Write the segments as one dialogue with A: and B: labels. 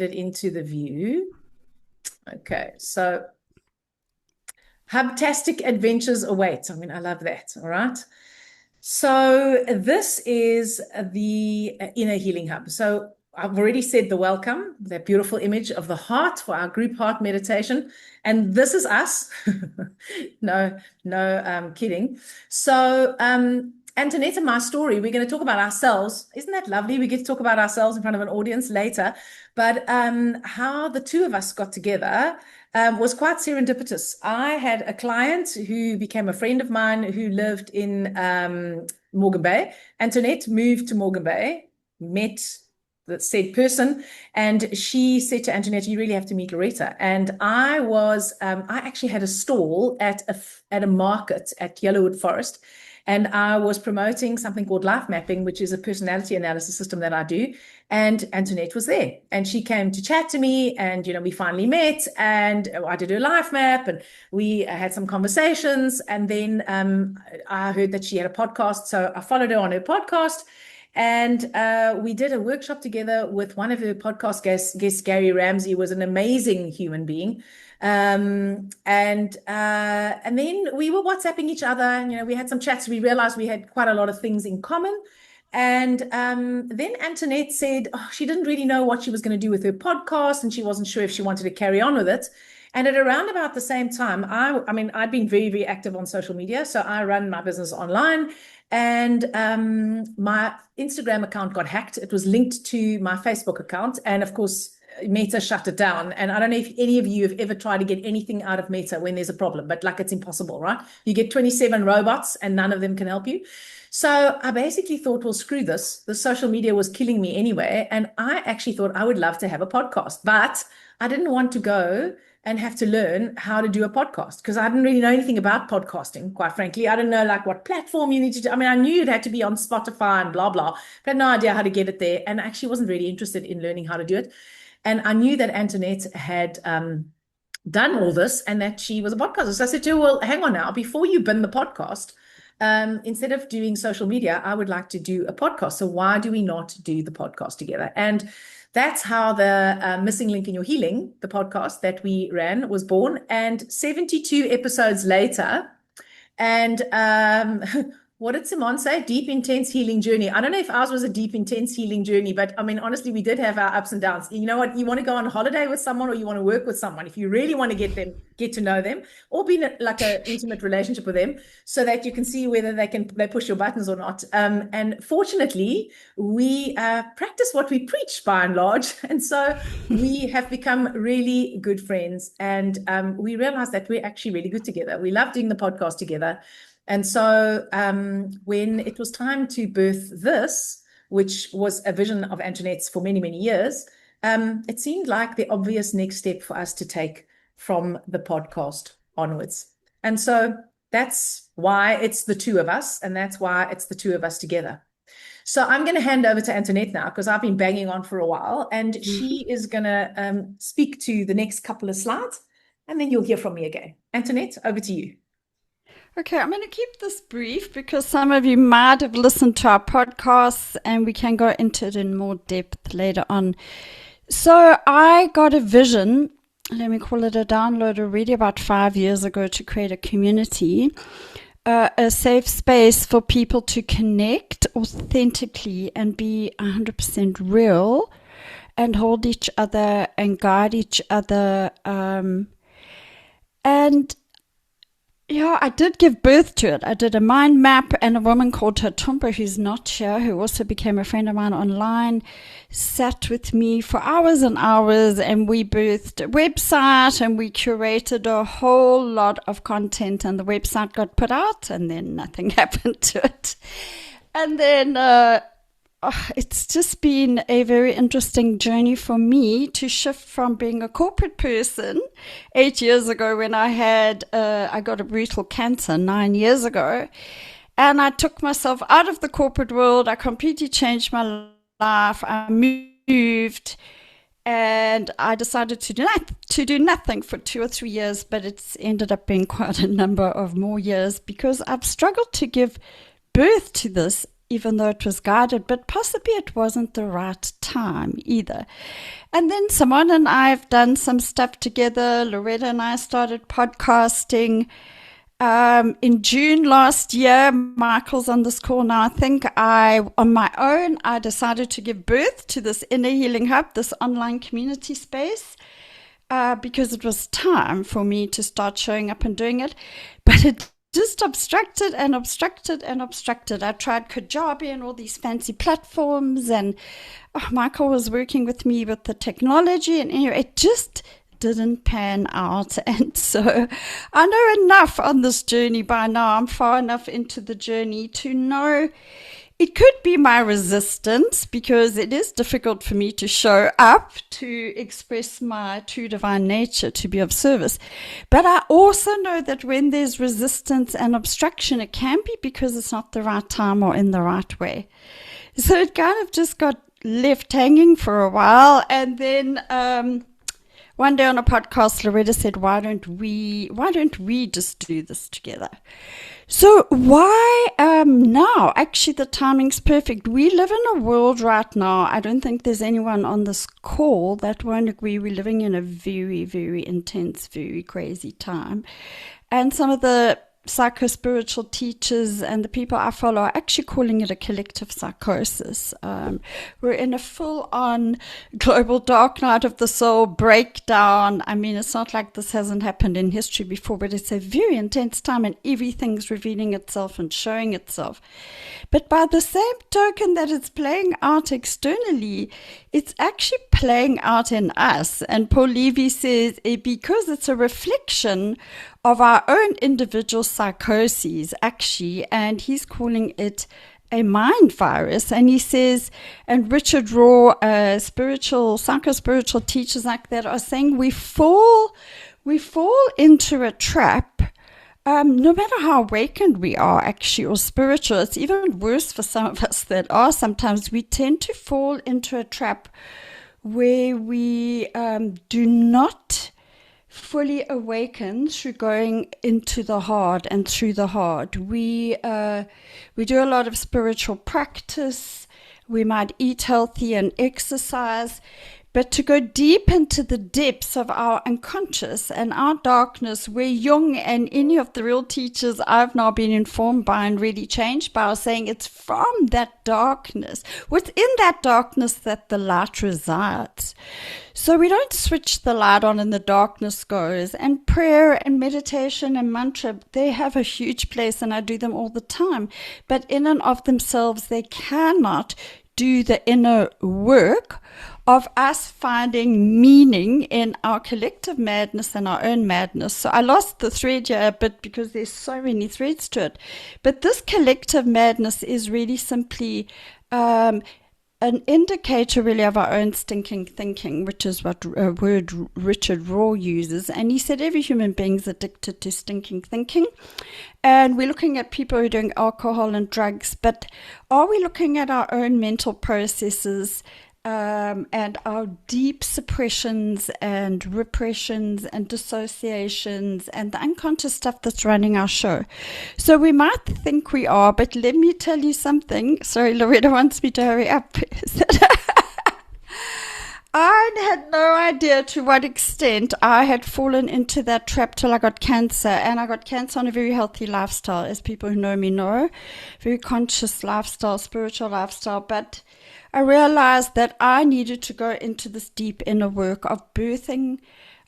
A: it into the view. Okay, so Hubtastic adventures await. I mean, I love that. All right. So this is the Inner Healing Hub. So I've already said the welcome, that beautiful image of the heart for our group heart meditation. And this is us. No, kidding. So Antoinette and my story, we're going to talk about ourselves. Isn't that lovely? We get to talk about ourselves in front of an audience later. But how the two of us got together was quite serendipitous. I had a client who became a friend of mine who lived in Morgan Bay. Antoinette moved to Morgan Bay, met the said person, and she said to Antoinette, "You really have to meet Loretta." And I actually had a stall at a market at Yellowwood Forest. And I was promoting something called Life Mapping, which is a personality analysis system that I do. And Antoinette was there, and she came to chat to me, and we finally met, and I did her life map, and we had some conversations, and then I heard that she had a podcast, so I followed her on her podcast, and we did a workshop together with one of her podcast guests, Gary Ramsey, was an amazing human being. And then we were WhatsApping each other, and we had some chats. We realized we had quite a lot of things in common. And then Antoinette said, she didn't really know what she was going to do with her podcast, and she wasn't sure if she wanted to carry on with it. And at around about the same time, I mean, I'd been very, very active on social media. So I run my business online, and my Instagram account got hacked. It was linked to my Facebook account. And of course, Meta shut it down. And I don't know if any of you have ever tried to get anything out of Meta when there's a problem, but like it's impossible, right? You get 27 robots and none of them can help you. So I basically thought, well, screw this. The social media was killing me anyway. And I actually thought I would love to have a podcast, but I didn't want to go and have to learn how to do a podcast because I didn't really know anything about podcasting, quite frankly. I didn't know like what platform you need to do. I mean, I knew it had to be on Spotify and blah, blah, but I had no idea how to get it there. And I actually wasn't really interested in learning how to do it. And I knew that Antoinette had done all this and that she was a podcaster. So I said to her, well, hang on now, before you bin the podcast, instead of doing social media, I would like to do a podcast. So why do we not do the podcast together? And that's how the Missing Link in Your Healing, the podcast that we ran, was born. And 72 episodes later, and what did Simone say? Deep, intense healing journey. I don't know if ours was a deep, intense healing journey, but I mean, honestly, we did have our ups and downs. You know what? You want to go on holiday with someone or you want to work with someone. If you really want to get to know them or be in like an intimate relationship with them so that you can see whether they push your buttons or not. And fortunately, we practice what we preach by and large. And so we have become really good friends. And we realized that we're actually really good together. We love doing the podcast together. And so when it was time to birth this, which was a vision of Antoinette's for many, many years, it seemed like the obvious next step for us to take from the podcast onwards. And so that's why it's the two of us, and that's why it's the two of us together. So I'm going to hand over to Antoinette now because I've been banging on for a while, and she is going to speak to the next couple of slides, and then you'll hear from me again. Antoinette, over to you.
B: Okay, I'm going to keep this brief because some of you might have listened to our podcasts and we can go into it in more depth later on. So I got a vision, let me call it a download already about 5 years ago, to create a community, a safe space for people to connect authentically and be 100% real and hold each other and guide each other. Yeah, I did give birth to it. I did a mind map, and a woman called Tatumba, who's not here, who also became a friend of mine online, sat with me for hours and hours, and we birthed a website, and we curated a whole lot of content, and the website got put out, and then nothing happened to it. And then it's just been a very interesting journey for me to shift from being a corporate person 8 years ago when I got a brutal cancer 9 years ago. And I took myself out of the corporate world. I completely changed my life. I moved and I decided to do nothing for 2 or 3 years, but it's ended up being quite a number of more years because I've struggled to give birth to this even though it was guided, but possibly it wasn't the right time either. And then Simone and I have done some stuff together. Loretta and I started podcasting in June last year. Michael's on this call now. I think on my own, I decided to give birth to this Inner Healing Hub, this online community space, because it was time for me to start showing up and doing it. But it just obstructed and obstructed and obstructed. I tried Kajabi and all these fancy platforms, and Michael was working with me with the technology, and anyway, it just didn't pan out. And so I know enough on this journey by now. I'm far enough into the journey to know it could be my resistance, because it is difficult for me to show up to express my true divine nature, to be of service. But I also know that when there's resistance and obstruction, it can be because it's not the right time or in the right way. So it kind of just got left hanging for a while. And then one day on a podcast, Loretta said, why don't we just do this together? So why now? Actually, the timing's perfect. We live in a world right now, I don't think there's anyone on this call that won't agree, we're living in a very, very intense, very crazy time. And some of the psycho-spiritual teachers and the people I follow are actually calling it a collective psychosis. We're in a full-on global dark night of the soul breakdown. I mean, it's not like this hasn't happened in history before, but it's a very intense time, and everything's revealing itself and showing itself. But by the same token that it's playing out externally, it's actually playing out in us. And Paul Levy says, because it's a reflection of our own individual psychoses, actually, and he's calling it a mind virus. And he says, and Richard Rohr, psycho-spiritual teachers like that are saying we fall into a trap. No matter how awakened we are, actually, or spiritual, it's even worse for some of us that are. Sometimes we tend to fall into a trap where we do not fully awaken through going into the hard and through the hard. We do a lot of spiritual practice. We might eat healthy and exercise, but to go deep into the depths of our unconscious and our darkness, where Jung and any of the real teachers I've now been informed by and really changed by are saying it's from that darkness, within that darkness, that the light resides. So we don't switch the light on and the darkness goes. And prayer and meditation and mantra, they have a huge place, and I do them all the time. But in and of themselves, they cannot do the inner work of us finding meaning in our collective madness and our own madness. So I lost the thread here a bit because there's so many threads to it. But this collective madness is really simply an indicator really of our own stinking thinking, which is what a word Richard Rohr uses. And he said every human being is addicted to stinking thinking. And we're looking at people who are doing alcohol and drugs, but are we looking at our own mental processes and our deep suppressions and repressions and dissociations and the unconscious stuff that's running our show? So we might think we are, but let me tell you something. Sorry, Loretta wants me to hurry up. I had no idea to what extent I had fallen into that trap till I got cancer. And I got cancer on a very healthy lifestyle, as people who know me know. Very conscious lifestyle, spiritual lifestyle. But I realized that I needed to go into this deep inner work of birthing,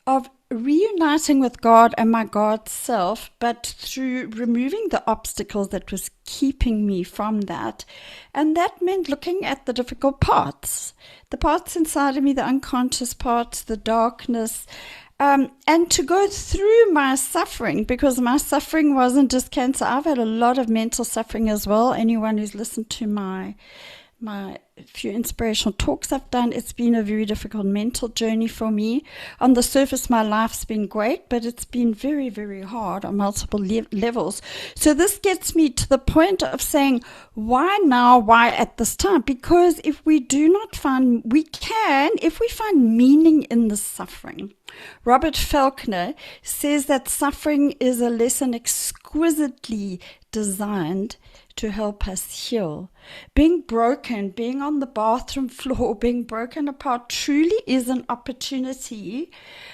B: of reuniting with God and my God self, but through removing the obstacles that was keeping me from that. And that meant looking at the difficult parts, the parts inside of me, the unconscious parts, the darkness, and to go through my suffering, because my suffering wasn't just cancer. I've had a lot of mental suffering as well. Anyone who's listened to my few inspirational talks I've done, it's been a very difficult mental journey for me. On the surface, my life's been great, but it's been very, very hard on multiple levels. So this gets me to the point of saying, why now? Why at this time? Because if we find meaning in the suffering. Robert Faulkner says that suffering is a lesson exquisitely designed to help us heal. being broken, being on the bathroom floor, being broken apart truly is an opportunity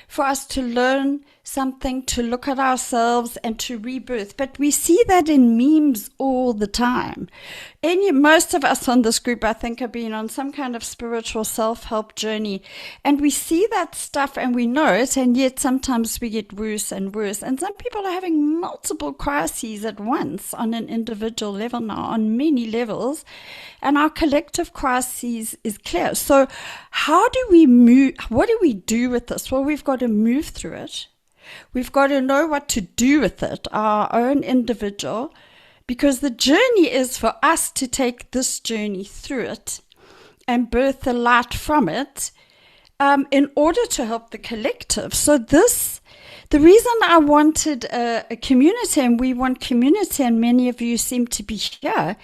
B: for us to learn something, to look at ourselves and to rebirth. But we see that in memes all the time. Most of us on this group, I think, have been on some kind of spiritual self-help journey, and we see that stuff and we know it, and yet sometimes we get worse and worse. And some people are having multiple crises at once on an individual level now, on many levels, and our collective crisis is clear. So how do we move? What do we do with this? Well, we've got to move through it. We've got to know what to do with it, our own individual, because the journey is for us to take this journey through it and birth the light from it, in order to help the collective. So the reason I wanted a community, and we want community, and many of you seem to be here,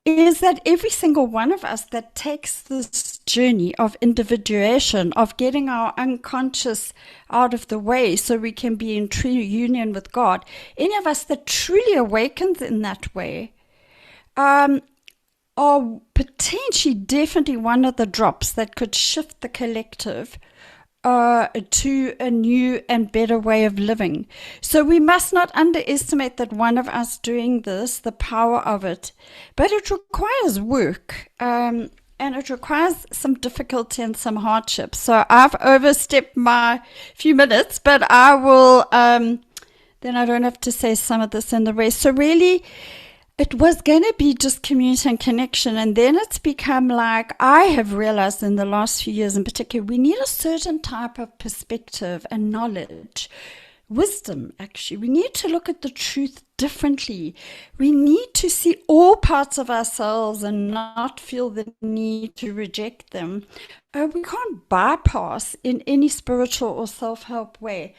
B: is that every single one of us that takes this journey of individuation, of getting our unconscious out of the way so we can be in true union with God, any of us that truly awakens in that way, are potentially definitely one of the drops that could shift the collective to a new and better way of living. So we must not underestimate that one of us doing this, the power of it. But it requires work, and it requires some difficulty and some hardship. So I've overstepped my few minutes, but I will, then I don't have to say some of this in the rest. So really, it was going to be just community and connection, and then it's become like, I have realized in the last few years in particular, we need a certain type of perspective and knowledge, wisdom actually. We need to look at the truth differently. We need to see all parts of ourselves and not feel the need to reject them. We can't bypass in any spiritual or self-help way.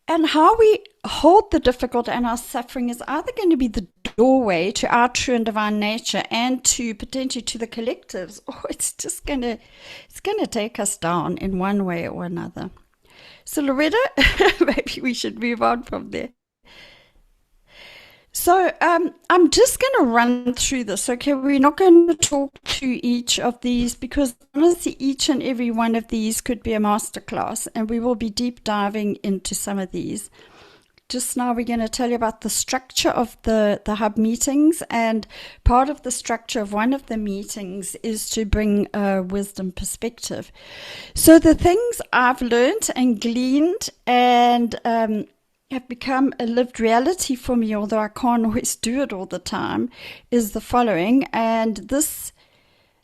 B: And how we hold the difficult and our suffering is either going to be the doorway to our true and divine nature and to potentially to the collectives, or it's just going to take us down in one way or another. So Loretta, maybe we should move on from there. So I'm just going to run through this, okay? We're not going to talk to each of these because honestly, each and every one of these could be a masterclass, and we will be deep diving into some of these. Just now we're going to tell you about the structure of the hub meetings, and part of the structure of one of the meetings is to bring a wisdom perspective. So the things I've learned and gleaned and have become a lived reality for me, although I can't always do it all the time, is the following. And this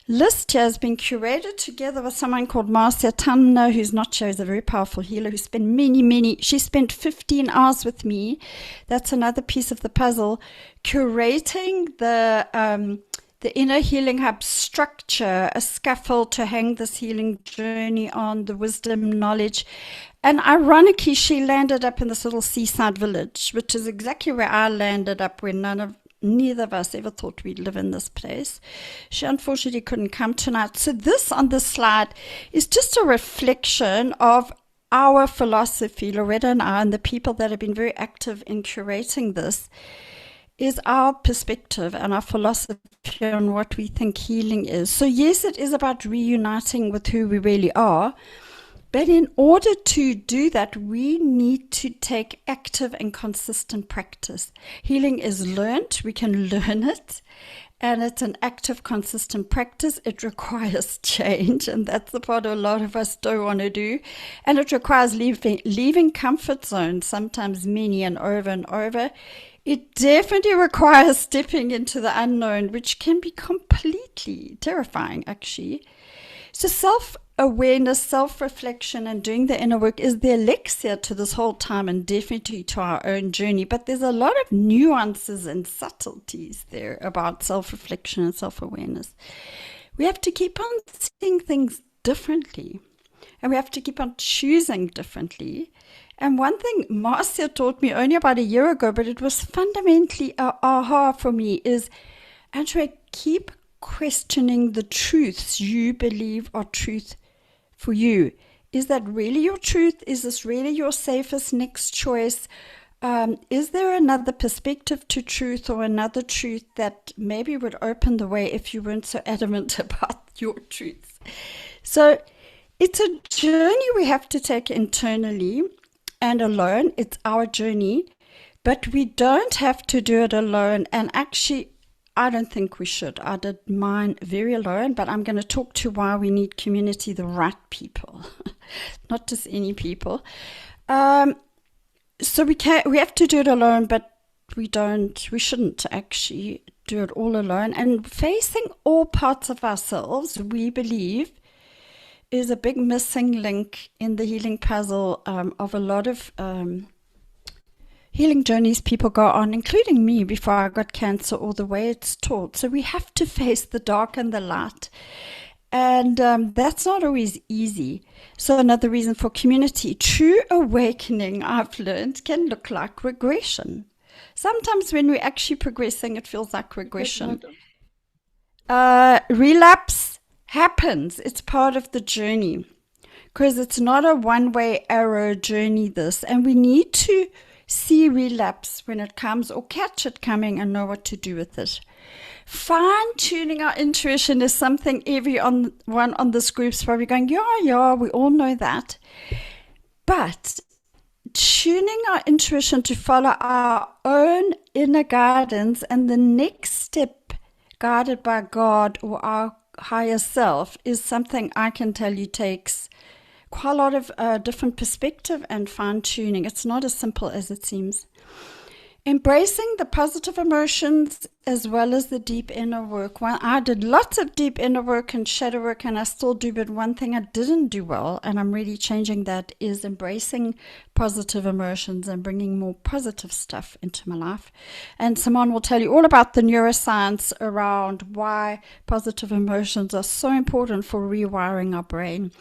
B: list here has been curated together with someone called Marcia Tumner, who's not sure, is a very powerful healer who spent she spent 15 hours with me. That's another piece of the puzzle, curating the Inner Healing Hub structure, a scaffold to hang this healing journey on, the wisdom, knowledge. And ironically, she landed up in this little seaside village, which is exactly where I landed up when neither of us ever thought we'd live in this place. She unfortunately couldn't come tonight. So this on this slide is just a reflection of our philosophy, Loretta and I, and the people that have been very active in curating this, is our perspective and our philosophy on what we think healing is. So yes, it is about reuniting with who we really are. But in order to do that, we need to take active and consistent practice. Healing is learned. We can learn it. And it's an active, consistent practice. It requires change. And that's the part a lot of us don't want to do. And it requires leaving comfort zones, sometimes many and over. It definitely requires stepping into the unknown, which can be completely terrifying, actually. So self-awareness, self-reflection, and doing the inner work is the elixir to this whole time and definitely to our own journey. But there's a lot of nuances and subtleties there about self-reflection and self-awareness. We have to keep on seeing things differently, and we have to keep on choosing differently. And one thing Marcia taught me only about a year ago, but it was fundamentally a aha for me, is, Andrea, keep questioning the truths you believe are truth for you. Is that really your truth? Is this really your safest next choice? Is there another perspective to truth or another truth that maybe would open the way if you weren't so adamant about your truth? So it's a journey we have to take internally and alone. It's our journey, but we don't have to do it alone. And actually, I don't think we should. I did mine very alone, but I'm going to talk to why we need community, the right people, not just any people. So we have to do it alone, but we shouldn't actually do it all alone. And facing all parts of ourselves, we believe, is a big missing link in the healing puzzle of a lot of healing journeys people go on, including me before I got cancer, or the way it's taught. So we have to face the dark and the light. And that's not always easy. So another reason for community, true awakening, I've learned, can look like regression. Sometimes when we're actually progressing, it feels like regression. Relapse happens. It's part of the journey because it's not a one-way arrow journey, this. And we need to see relapse when it comes or catch it coming and know what to do with it. Fine-tuning our intuition is something everyone on this group's probably going, yeah, we all know that. But tuning our intuition to follow our own inner guidance and the next step guided by God or our higher self is something I can tell you takes quite a lot of different perspective and fine-tuning. It's not as simple as it seems. Embracing the positive emotions as well as the deep inner work. Well, I did lots of deep inner work and shadow work, and I still do, but one thing I didn't do well, and I'm really changing that, is embracing positive emotions and bringing more positive stuff into my life. And Simone will tell you all about the neuroscience around why positive emotions are so important for rewiring our brain.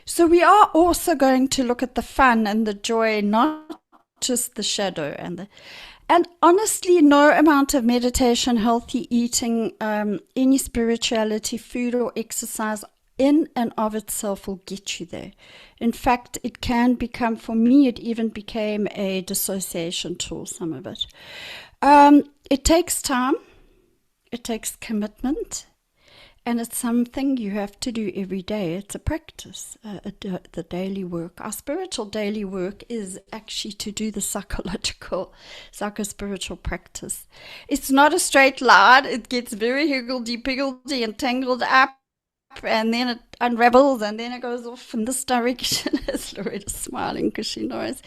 B: So we are also going to look at the fun and the joy, not just the shadow and honestly, no amount of meditation, healthy eating, any spirituality, food or exercise in and of itself will get you there. In fact, it can become, for me, it even became a dissociation tool, some of it. It takes time, it takes commitment, and it's something you have to do every day. It's a practice, the daily work. Our spiritual daily work is actually to do the psycho-spiritual practice. It's not a straight line. It gets very higgledy-piggledy and tangled up, and then it unravels, and then it goes off in this direction, as Loretta's smiling because she knows.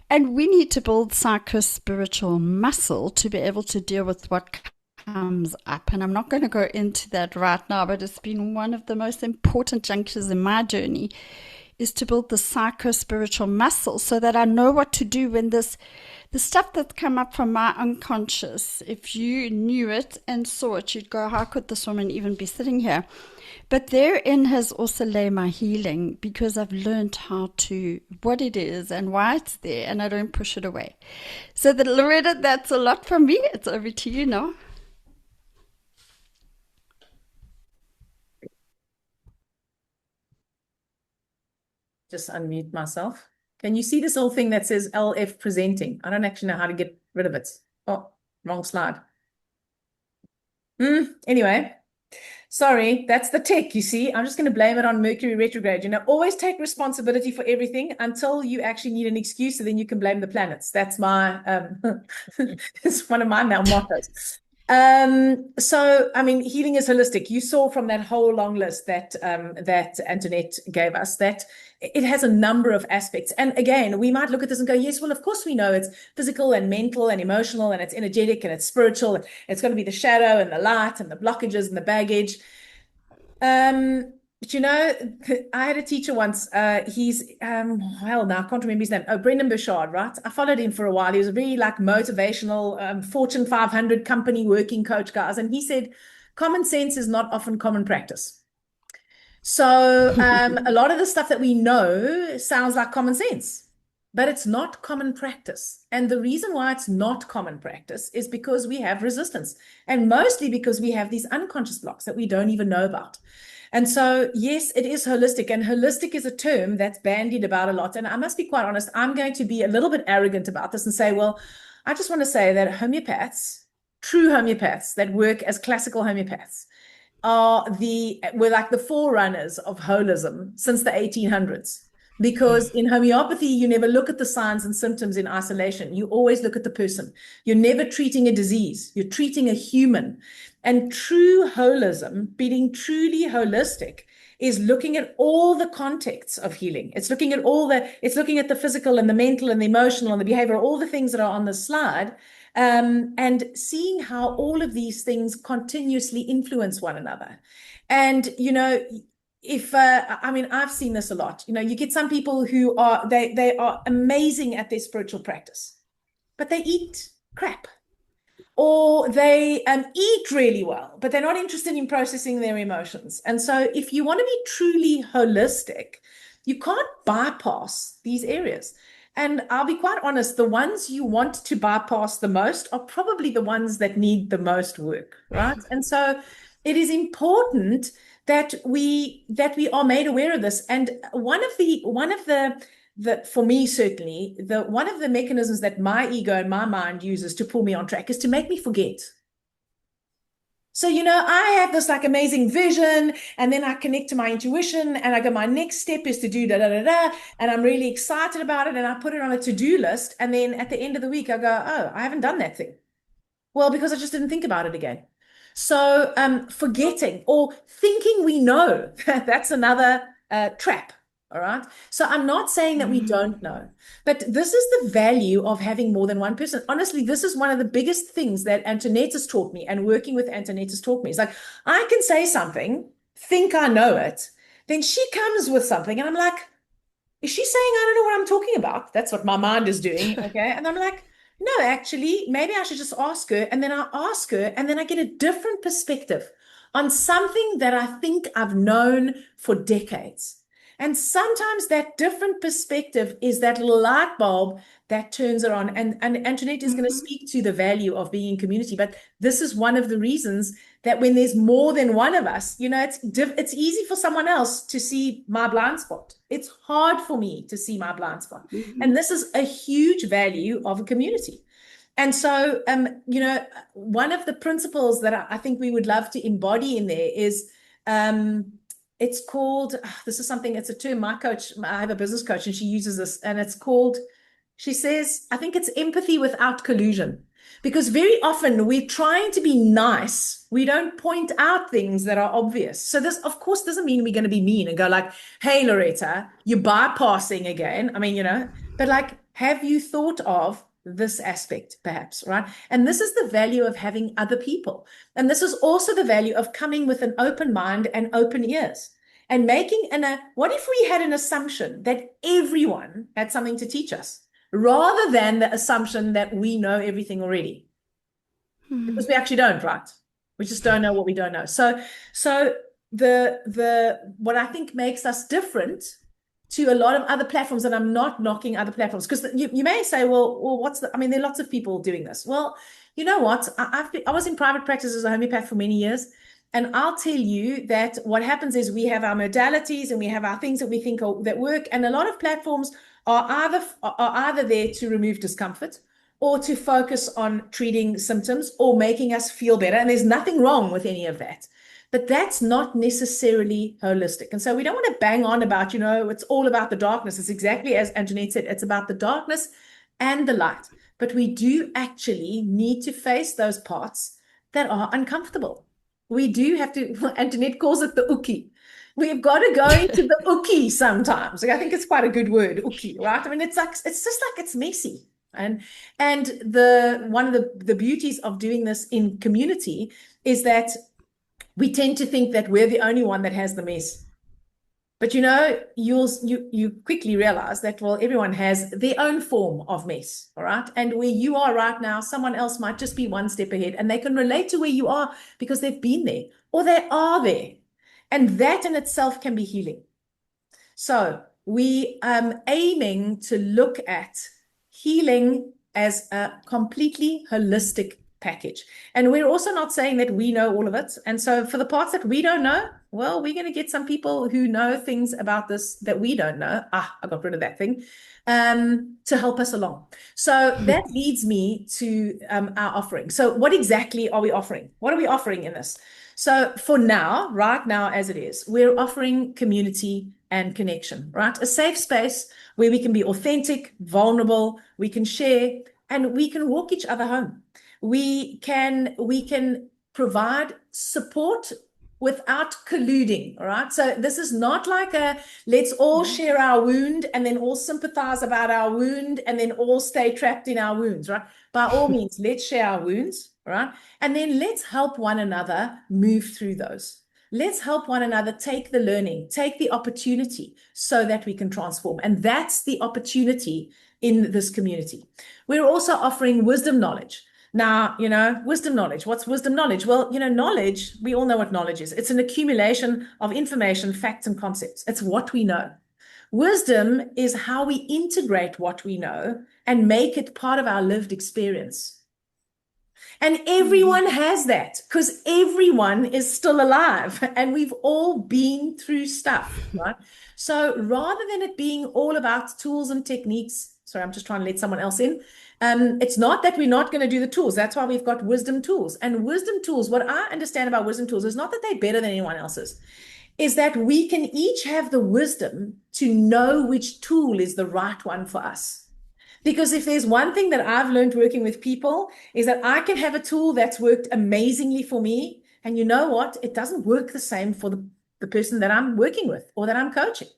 B: And we need to build psycho-spiritual muscle to be able to deal with what comes up, and I'm not going to go into that right now, but it's been one of the most important junctures in my journey, is to build the psycho-spiritual muscle so that I know what to do when the stuff that's come up from my unconscious, if you knew it and saw it, you'd go, how could this woman even be sitting here? But therein has also lay my healing, because I've learned what it is and why it's there, and I don't push it away. So that, Loretta, that's a lot from me. It's over to you now.
A: Just unmute myself. Can you see this little thing that says LF presenting? I don't actually know how to get rid of it. Oh, wrong slide. Anyway, sorry, that's the tech, you see. I'm just going to blame it on Mercury retrograde. Always take responsibility for everything until you actually need an excuse, and then you can blame the planets. That's it's one of my mottos. So, I mean, healing is holistic. You saw from that whole long list that Antoinette gave us that it has a number of aspects. And again, we might look at this and go, yes, well, of course we know it's physical and mental and emotional, and it's energetic and it's spiritual. And it's going to be the shadow and the light and the blockages and the baggage. But I had a teacher once, he's, now I can't remember his name. Oh, Brendan Burchard, right? I followed him for a while. He was a very motivational, Fortune 500 company working coach, guys. And he said, common sense is not often common practice. So a lot of the stuff that we know sounds like common sense, but it's not common practice. And the reason why it's not common practice is because we have resistance, and mostly because we have these unconscious blocks that we don't even know about. And so, yes, it is holistic, and holistic is a term that's bandied about a lot. And I must be quite honest, I'm going to be a little bit arrogant about this and say, well, I just want to say that homeopaths, true homeopaths that work as classical homeopaths, were like the forerunners of holism since the 1800s. Because in homeopathy, you never look at the signs and symptoms in isolation. You always look at the person. You're never treating a disease. You're treating a human. And true holism, being truly holistic, is looking at all the contexts of healing. It's looking at it's looking at the physical and the mental and the emotional and the behavioral, all the things that are on the slide, and seeing how all of these things continuously influence one another. And, if I mean, I've seen this a lot. You get some people who they are amazing at their spiritual practice, but they eat crap, or they eat really well, but they're not interested in processing their emotions. And so if you want to be truly holistic, you can't bypass these areas. And I'll be quite honest, the ones you want to bypass the most are probably the ones that need the most work, right? And so it is important that we are made aware of this. And one of the for me, certainly, one of the mechanisms that my ego and my mind uses to pull me on track is to make me forget. So, I have this like amazing vision, and then I connect to my intuition, and I go, my next step is to do da da da da, and I'm really excited about it, and I put it on a to-do list, and then at the end of the week, I go, oh, I haven't done that thing. Well, because I just didn't think about it again. So, forgetting or thinking we know, that's another trap. All right. So I'm not saying that we don't know, but this is the value of having more than one person. Honestly, this is one of the biggest things that Antoinette has taught me, and working with Antoinette has taught me. It's like, I can say something, think I know it, then she comes with something, and I'm like, is she saying I don't know what I'm talking about? That's what my mind is doing. Okay. And I'm like, no, actually, maybe I should just ask her. And then I ask her, and then I get a different perspective on something that I think I've known for decades. And sometimes that different perspective is that little light bulb that turns it on. And Antoinette is going to speak to the value of being in community. But this is one of the reasons that when there's more than one of us, it's easy for someone else to see my blind spot. It's hard for me to see my blind spot. And this is a huge value of a community. And so, one of the principles that I think we would love to embody in there is, it's called, it's a term, I have a business coach, and she uses this, and it's called, she says, I think it's empathy without collusion. Because very often we're trying to be nice. We don't point out things that are obvious. So this, of course, doesn't mean we're going to be mean and go like, hey, Loretta, you're bypassing again. I mean, but like, have you thought of this aspect, perhaps, right? And this is the value of having other people. And this is also the value of coming with an open mind and open ears, and what if we had an assumption that everyone had something to teach us, rather than the assumption that we know everything already? Because we actually don't, right? We just don't know what we don't know. So what I think makes us different to a lot of other platforms, and I'm not knocking other platforms, because you may say, well, there are lots of people doing this. Well, you know what? I was in private practice as a homeopath for many years, and I'll tell you that what happens is we have our modalities and we have our things that we think that work, and a lot of platforms are either there to remove discomfort, or to focus on treating symptoms or making us feel better, and there's nothing wrong with any of that. But that's not necessarily holistic. And so we don't want to bang on about, it's all about the darkness. It's exactly as Antoinette said, it's about the darkness and the light. But we do actually need to face those parts that are uncomfortable. We do have to, Antoinette calls it the ookie. We've got to go into the ookie sometimes. Like, I think it's quite a good word, ookie, right? I mean, it's just like it's messy. And one of the beauties of doing this in community is that we tend to think that we're the only one that has the mess. But you quickly realize that, well, everyone has their own form of mess, all right? And where you are right now, someone else might just be one step ahead, and they can relate to where you are because they've been there, or they are there. And that in itself can be healing. So we aiming to look at healing as a completely holistic package. And we're also not saying that we know all of it. And so for the parts that we don't know, well, we're going to get some people who know things about this that we don't know. I got rid of that thing, to help us along. So that leads me to our offering. So what exactly are we offering? What are we offering in this? So for now, right now as it is, we're offering community and connection, right? A safe space where we can be authentic, vulnerable, we can share, and we can walk each other home. We can provide support without colluding, all right? So this is not like a let's all share our wound and then all sympathize about our wound and then all stay trapped in our wounds, right? By all means, let's share our wounds, all right? And then let's help one another move through those. Let's help one another take the learning, take the opportunity so that we can transform. And that's the opportunity in this community. We're also offering wisdom knowledge. Now, wisdom knowledge. What's wisdom knowledge? Well, knowledge, we all know what knowledge is. It's an accumulation of information, facts, and concepts. It's what we know. Wisdom is how we integrate what we know and make it part of our lived experience. And everyone has that because everyone is still alive and we've all been through stuff, right? So rather than it being all about tools and techniques, sorry, I'm just trying to let someone else in. It's not that we're not going to do the tools. That's why we've got wisdom tools. And wisdom tools, what I understand about wisdom tools is not that they're better than anyone else's, is that we can each have the wisdom to know which tool is the right one for us. Because if there's one thing that I've learned working with people is that I can have a tool that's worked amazingly for me. And you know what? It doesn't work the same for the person that I'm working with or that I'm coaching.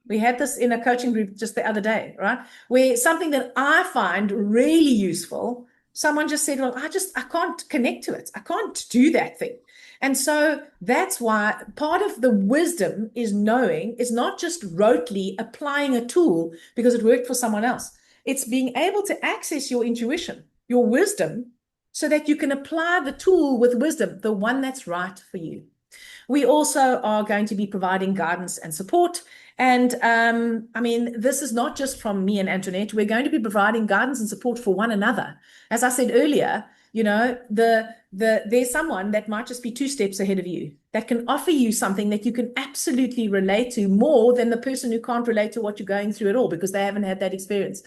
A: We had this in a coaching group just the other day, right? Where something that I find really useful, someone just said, well, I can't connect to it. I can't do that thing. And so that's why part of the wisdom is knowing, is not just rotely applying a tool because it worked for someone else. It's being able to access your intuition, your wisdom, so that you can apply the tool with wisdom, the one that's right for you. We also are going to be providing guidance and support. And this is not just from me and Antoinette. We're going to be providing guidance and support for one another. As I said earlier, there's someone that might just be 2 steps ahead of you that can offer you something that you can absolutely relate to more than the person who can't relate to what you're going through at all because they haven't had that experience.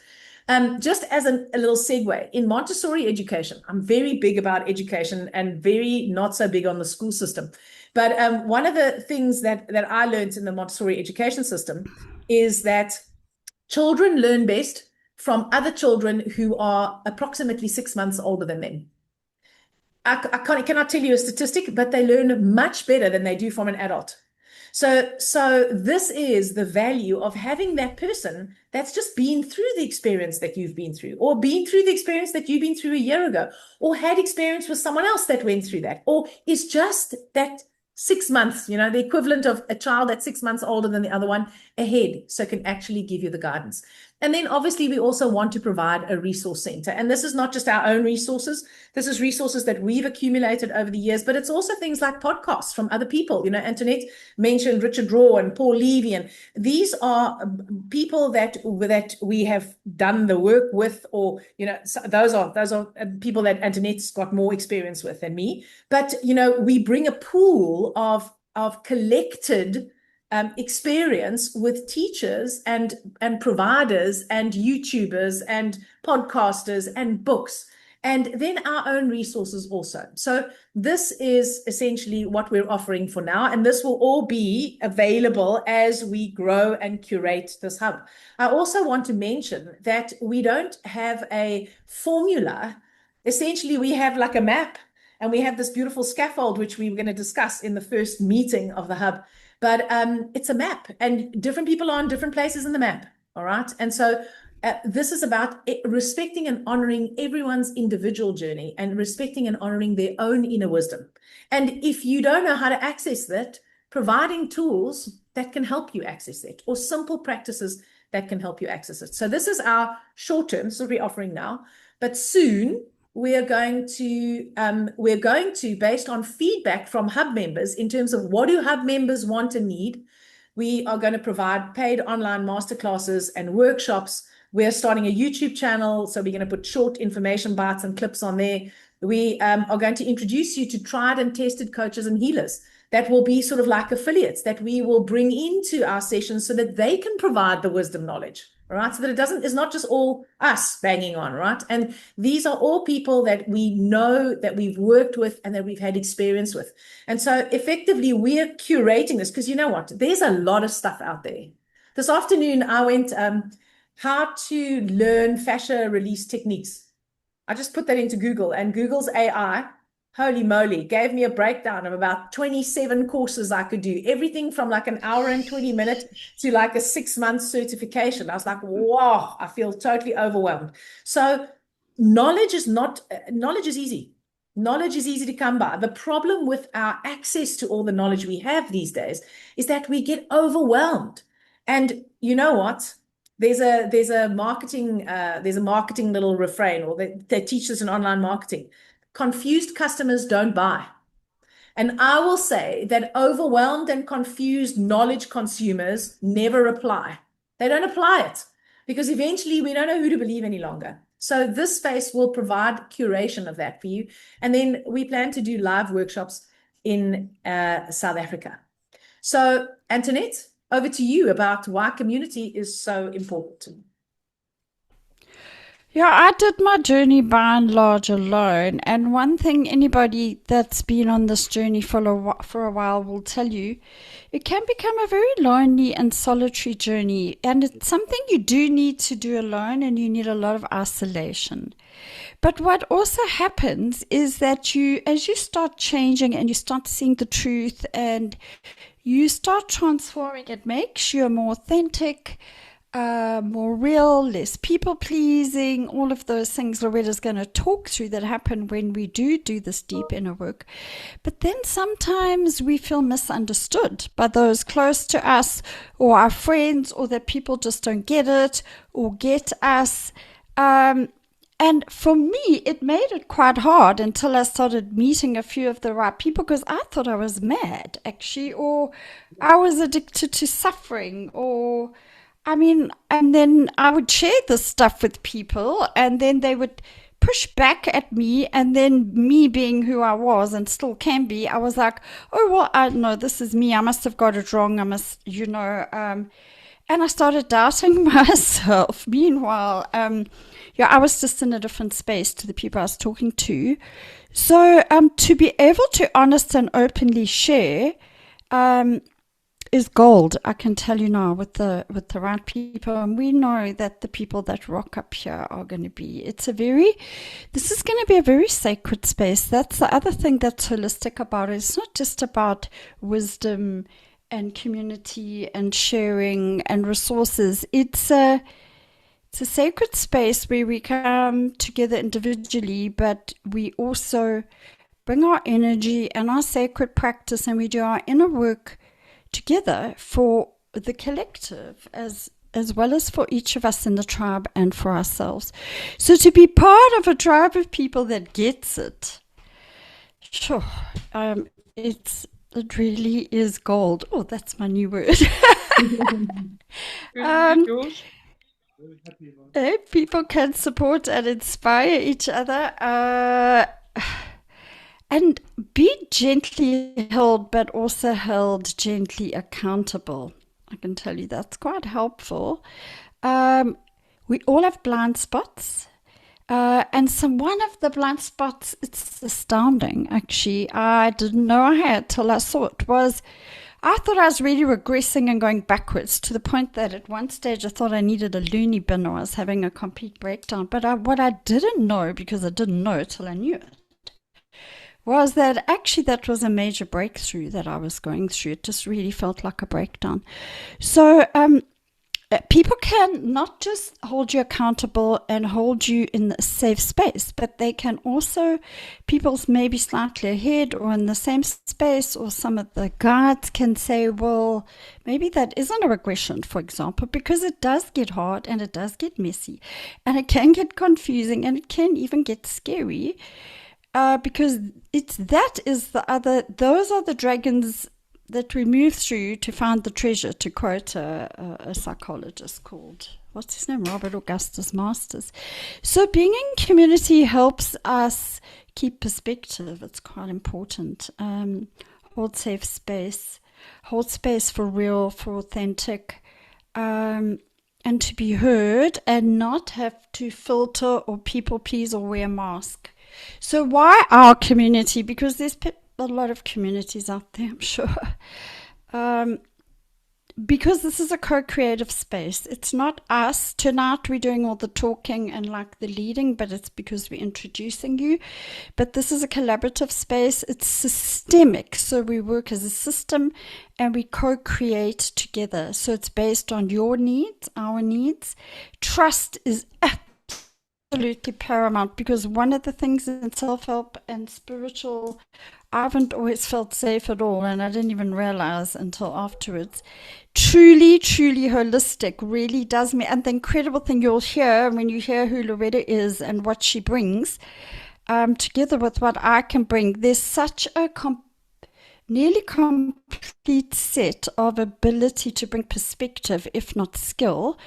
A: Just as a little segue, in Montessori education, I'm very big about education and very not so big on the school system. But one of the things that I learned in the Montessori education system is that children learn best from other children who are approximately 6 months older than them. I cannot tell you a statistic, but they learn much better than they do from an adult. So this is the value of having that person that's just been through the experience that you've been through, or been through the experience that you've been through a year ago, or had experience with someone else that went through that, or is just that 6 months, the equivalent of a child that's 6 months older than the other one ahead, so can actually give you the guidance. And then obviously we also want to provide a resource center. And this is not just our own resources. This is resources that we've accumulated over the years, but it's also things like podcasts from other people. Antoinette mentioned Richard Raw and Paul Levy, and these are people that we have done the work with, or, those are people that Antoinette's got more experience with than me. But, we bring a pool of collected experience with teachers and providers and YouTubers and podcasters and books, and then our own resources also. So this is essentially what we're offering for now, and this will all be available as we grow and curate this hub. I also want to mention that we don't have a formula. Essentially, we have like a map, and we have this beautiful scaffold, which we were going to discuss in the first meeting of the hub. But it's a map, and different people are in different places in the map, all right? And so this is about respecting and honoring everyone's individual journey and respecting and honoring their own inner wisdom. And if you don't know how to access that, providing tools that can help you access it, or simple practices that can help you access it. So this is our short term, so we're offering now, but soon we're going to, based on feedback from Hub members in terms of what do Hub members want and need, we are going to provide paid online masterclasses and workshops. We're starting a YouTube channel, so we're going to put short information bites and clips on there We are going to introduce you to tried and tested coaches and healers that will be sort of like affiliates that we will bring into our sessions so that they can provide the wisdom knowledge, right? So that it's not just all us banging on, right? And these are all people that we know, that we've worked with, and that we've had experience with. And so effectively we're curating this, because you know what? There's a lot of stuff out there. This afternoon I went, how to learn fascia release techniques. I just put that into Google, and Google's AI, holy moly, gave me a breakdown of about 27 courses I could do, everything from like an hour and 20 minutes to like a 6-month certification. I was like, wow, I feel totally overwhelmed. So knowledge is easy. Knowledge is easy to come by. The problem with our access to all the knowledge we have these days is that we get overwhelmed. And you know what? There's a marketing little refrain, or they teach this in online marketing. Confused customers don't buy. And I will say that overwhelmed and confused knowledge consumers never apply. They don't apply it, because eventually we don't know who to believe any longer. So this space will provide curation of that for you. And then we plan to do live workshops in South Africa. So Antoinette, over to you about why community is so important.
B: Yeah, I did my journey by and large alone. And one thing anybody that's been on this journey for a while will tell you, it can become a very lonely and solitary journey. And it's something you do need to do alone, and you need a lot of isolation. But what also happens is that as you start changing and you start seeing the truth and you start transforming, it makes you more authentic, more real, less people-pleasing, all of those things Loretta's going to talk through that happen when we do this deep inner work. But then sometimes we feel misunderstood by those close to us or our friends, or that people just don't get it or get us. And for me, it made it quite hard until I started meeting a few of the right people, because I thought I was mad, actually, or I was addicted to suffering, and then I would share this stuff with people, and then they would push back at me, and then me being who I was and still can be, I was like, oh, well, I know this is me. I must have got it wrong. And I started doubting myself. Meanwhile, I was just in a different space to the people I was talking to. So to be able to honest and openly share is gold, I can tell you now, with the right people. And we know that the people that rock up here are going to be, this is going to be a very sacred space. That's the other thing that's holistic about it. It's not just about wisdom and community and sharing and resources. It's a sacred space where we come together individually, but we also bring our energy and our sacred practice, and we do our inner work together for the collective as well as for each of us in the tribe and for ourselves. So to be part of a tribe of people that gets it, sure, it really is gold. Oh, that's my new word. People can support and inspire each other, and be gently held, but also held gently accountable. I can tell you that's quite helpful. We all have blind spots. And one of the blind spots, it's astounding, actually. I didn't know I had till I saw it, I thought I was really regressing and going backwards, to the point that at one stage I thought I needed a loony bin, or I was having a complete breakdown. But what I didn't know, because I didn't know till I knew it, was that actually that was a major breakthrough that I was going through. It just really felt like a breakdown. So people can not just hold you accountable and hold you in a safe space, but they can also, people maybe slightly ahead or in the same space, or some of the guides can say, well, maybe that isn't a regression, for example, because it does get hard and it does get messy and it can get confusing and it can even get scary, because those are the dragons that we move through to find the treasure, to quote a psychologist called, what's his name, Robert Augustus Masters. So being in community helps us keep perspective. It's quite important. Hold safe space, hold space for real, for authentic, and to be heard and not have to filter or people please or wear a mask. So why our community? Because there's a lot of communities out there, I'm sure. Because this is a co-creative space. It's not us. Tonight we're doing all the talking and like the leading, but it's because we're introducing you. But this is a collaborative space. It's systemic. So we work as a system and we co-create together. So it's based on your needs, our needs. Trust is absolutely paramount, because one of the things in self-help and spiritual, I haven't always felt safe at all, and I didn't even realize until afterwards. Truly, truly holistic really does me. And the incredible thing you'll hear when you hear who Loretta is and what she brings, together with what I can bring, there's such a nearly complete set of ability to bring perspective, if not skill,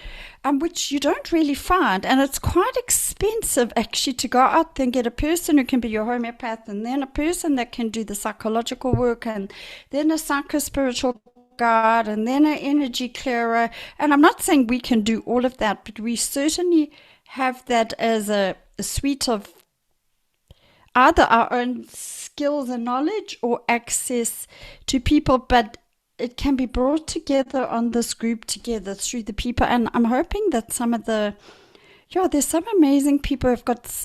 B: which you don't really find. And it's quite expensive actually to go out there and get a person who can be your homeopath, and then a person that can do the psychological work, and then a psycho-spiritual guide, and then an energy clearer. And I'm not saying we can do all of that, but we certainly have that as a suite of either our own skills and knowledge or access to people, but it can be brought together on this group together through the people. And I'm hoping that some of there's some amazing people who've got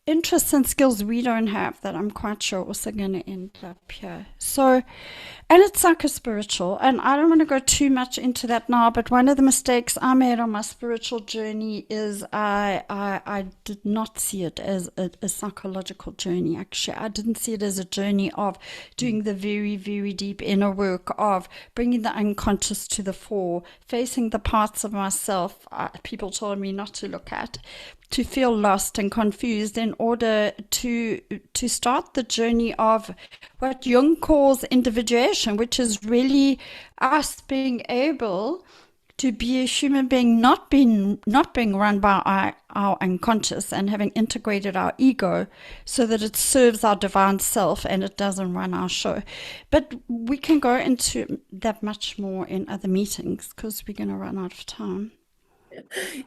B: interests and skills we don't have that I'm quite sure also going to end up here. So, and it's psycho-spiritual, and I don't want to go too much into that now, but one of the mistakes I made on my spiritual journey is I did not see it as a psychological journey. Actually, I didn't see it as a journey of doing the very, very deep inner work of bringing the unconscious to the fore, facing the parts of myself people told me not to look at, to feel lost and confused, in order to start the journey of what Jung calls individuation, which is really us being able to be a human being, not being run by our unconscious, and having integrated our ego so that it serves our divine self and it doesn't run our show. But we can go into that much more in other meetings because we're going to run out of time.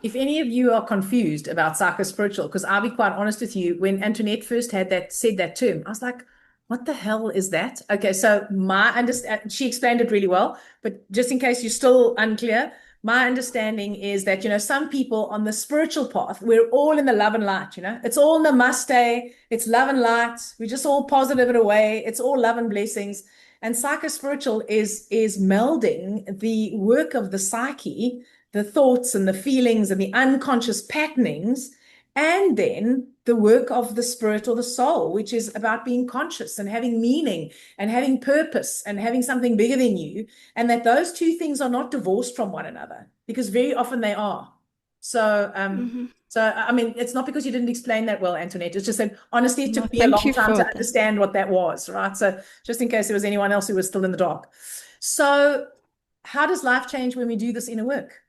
A: If any of you are confused about psycho-spiritual, because I'll be quite honest with you, when Antoinette first said that term, I was like, what the hell is that? Okay, so she explained it really well, but just in case you're still unclear, my understanding is that, some people on the spiritual path, we're all in the love and light, it's all namaste, it's love and light, we just all positive it away, it's all love and blessings. And psycho-spiritual is melding the work of the psyche, the thoughts and the feelings and the unconscious patternings, and then the work of the spirit or the soul, which is about being conscious and having meaning and having purpose and having something bigger than you. And that those two things are not divorced from one another, because very often they are. So, I mean, it's not because you didn't explain that well, Antoinette. It's just that honestly, it took me a long time to understand what that was, right? So just in case there was anyone else who was still in the dark. So how does life change when we do this inner work?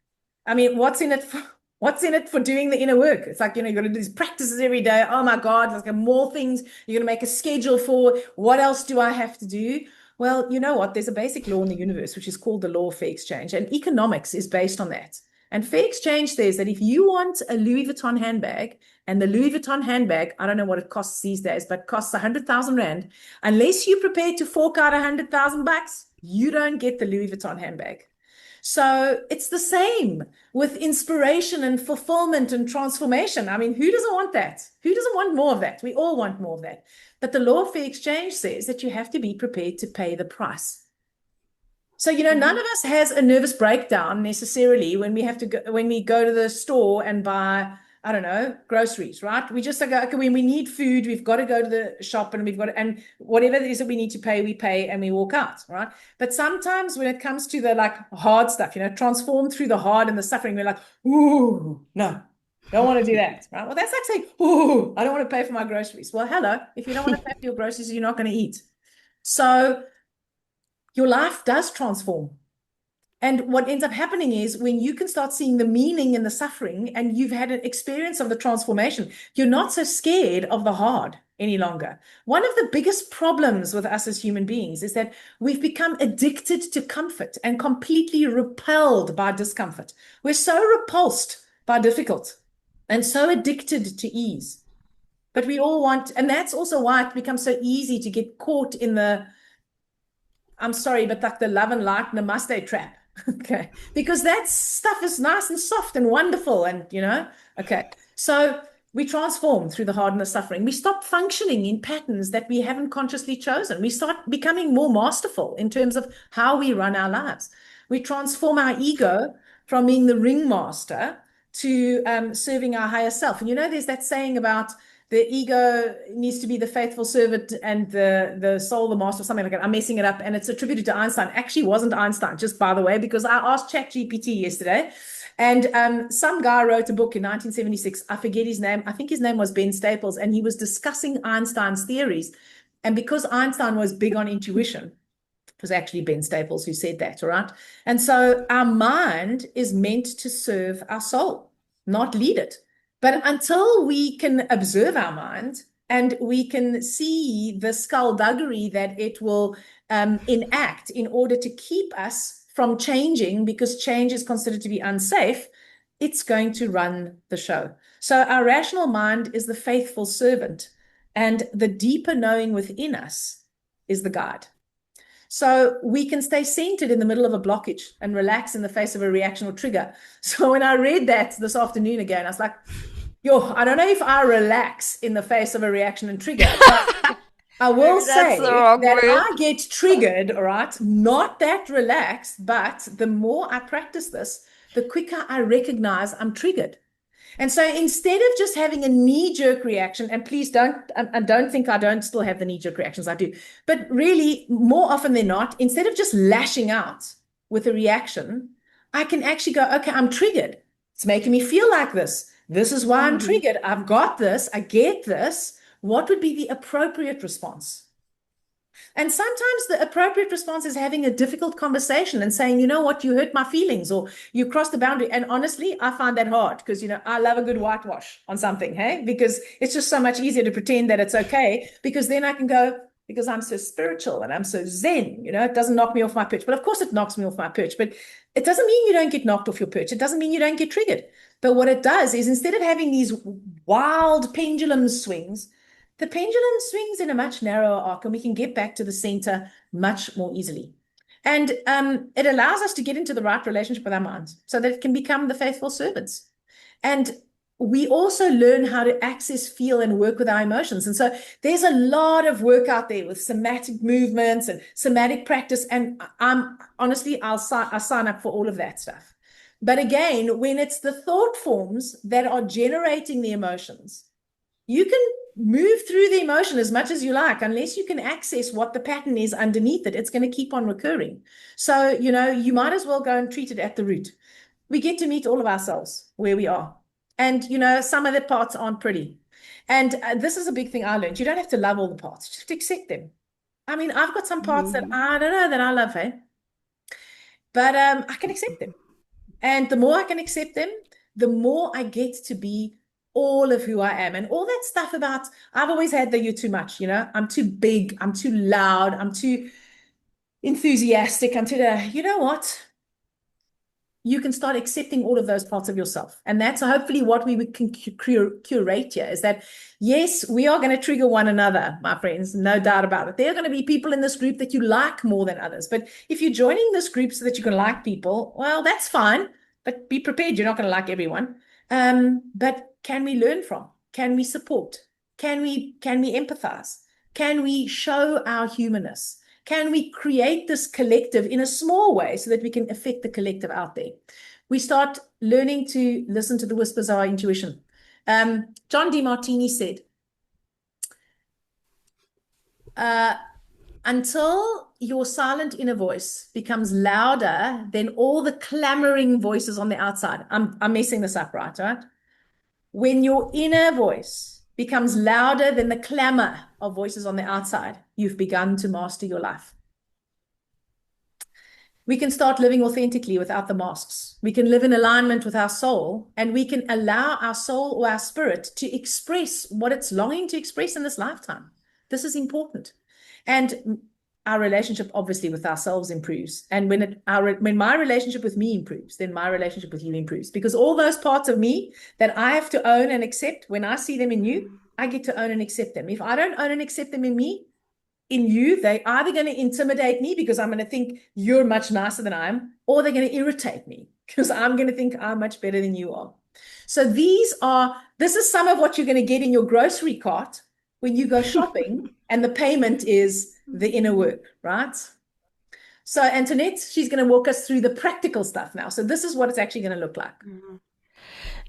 A: I mean, what's in it for doing the inner work? It's like, you're going to do these practices every day. Oh my God, there's more things you're going to make a schedule for. What else do I have to do? Well, you know what? There's a basic law in the universe, which is called the law of fair exchange. And economics is based on that. And fair exchange says that if you want a Louis Vuitton handbag, and the Louis Vuitton handbag, I don't know what it costs these days, but costs 100,000 Rand, unless you're prepared to fork out 100,000 bucks, you don't get the Louis Vuitton handbag. So it's the same with inspiration and fulfillment and transformation. I mean, who doesn't want that? Who doesn't want more of that? We all want more of that. But the law of fair exchange says that you have to be prepared to pay the price. So, none of us has a nervous breakdown necessarily when we go to the store and buy, I don't know, groceries, right? We just go, okay, when we need food, we've got to go to the shop, and and whatever it is that we need to pay, we pay and we walk out, right? But sometimes when it comes to the hard stuff, transform through the hard and the suffering, we're like, ooh, no, don't want to do that, right? Well, that's like saying, ooh, I don't want to pay for my groceries. Well, hello, if you don't want to pay for your groceries, you're not going to eat. So your life does transform. And what ends up happening is when you can start seeing the meaning in the suffering and you've had an experience of the transformation, you're not so scared of the hard any longer. One of the biggest problems with us as human beings is that we've become addicted to comfort and completely repelled by discomfort. We're so repulsed by difficult and so addicted to ease. But we all want, and that's also why it becomes so easy to get caught in the, I'm sorry, but like the love and light namaste trap. Okay. Because that stuff is nice and soft and wonderful. And, okay. So we transform through the hard and the suffering. We stop functioning in patterns that we haven't consciously chosen. We start becoming more masterful in terms of how we run our lives. We transform our ego from being the ringmaster to serving our higher self. And there's that saying about the ego needs to be the faithful servant and the soul, the master, or something like that. I'm messing it up. And it's attributed to Einstein. Actually, wasn't Einstein, just by the way, because I asked ChatGPT yesterday. And some guy wrote a book in 1976. I forget his name. I think his name was Ben Staples. And he was discussing Einstein's theories. And because Einstein was big on intuition, it was actually Ben Staples who said that, all right? And so our mind is meant to serve our soul, not lead it. But until we can observe our mind and we can see the skullduggery that it will enact in order to keep us from changing, because change is considered to be unsafe, it's going to run the show. So our rational mind is the faithful servant, and the deeper knowing within us is the guide. So we can stay centered in the middle of a blockage and relax in the face of a reaction or trigger. So when I read that this afternoon again, I was like, I don't know if I relax in the face of a reaction and trigger, but I will say that I get triggered, all right, not that relaxed, but the more I practice this, the quicker I recognize I'm triggered. And so instead of just having a knee-jerk reaction, and please don't think I don't still have the knee-jerk reactions, I do, but really more often than not, instead of just lashing out with a reaction, I can actually go, okay, I'm triggered. It's making me feel like this. This is why I'm triggered. I've got this. I get this. What would be the appropriate response? And sometimes the appropriate response is having a difficult conversation and saying, you know what, you hurt my feelings or you crossed the boundary. And honestly, I find that hard because, I love a good whitewash on something, hey, because it's just so much easier to pretend that it's okay, because then I can go, because I'm so spiritual and I'm so zen, it doesn't knock me off my perch. But of course it knocks me off my perch, but it doesn't mean you don't get knocked off your perch. It doesn't mean you don't get triggered. But what it does is instead of having these wild pendulum swings, the pendulum swings in a much narrower arc and we can get back to the center much more easily. And it allows us to get into the right relationship with our minds so that it can become the faithful servants. And we also learn how to access, feel, and work with our emotions. And so there's a lot of work out there with somatic movements and somatic practice. And I'll sign up for all of that stuff. But again, when it's the thought forms that are generating the emotions, you can move through the emotion as much as you like. Unless you can access what the pattern is underneath it, it's going to keep on recurring. So, you might as well go and treat it at the root. We get to meet all of ourselves where we are. And, some of the parts aren't pretty. And this is a big thing I learned. You don't have to love all the parts. Just accept them. I mean, I've got some parts that I don't know that I love, hey? But I can accept them. And the more I can accept them, the more I get to be all of who I am. And all that stuff about, I've always had the you're too much, I'm too big, I'm too loud, I'm too enthusiastic, I'm too, you know what? You can start accepting all of those parts of yourself. And that's hopefully what we can curate here, is that, yes, we are going to trigger one another, my friends, no doubt about it. There are going to be people in this group that you like more than others. But if you're joining this group so that you can like people, well, that's fine. But be prepared, you're not going to like everyone. But can we learn from? Can we support? Can we empathize? Can we show our humanness? Can we create this collective in a small way so that we can affect the collective out there? We start learning to listen to the whispers of our intuition. John DeMartini said, until your silent inner voice becomes louder than all the clamoring voices on the outside. I'm messing this up, right? When your inner voice becomes louder than the clamor of voices on the outside, you've begun to master your life. we can start living authentically without the masks. We can live in alignment with our soul, and we can allow our soul or our spirit to express what it's longing to express in this lifetime. This is important. And our relationship obviously with ourselves improves. And when my relationship with me improves, then my relationship with you improves. Because all those parts of me that I have to own and accept, when I see them in you, I get to own and accept them. If I don't own and accept them in me, in you, they're either going to intimidate me because I'm going to think you're much nicer than I am, or they're going to irritate me because I'm going to think I'm much better than you are. So this is some of what you're going to get in your grocery cart when you go shopping, and the payment is the inner work, right? So Antoinette, she's going to walk us through the practical stuff now. So this is what it's actually going to look like.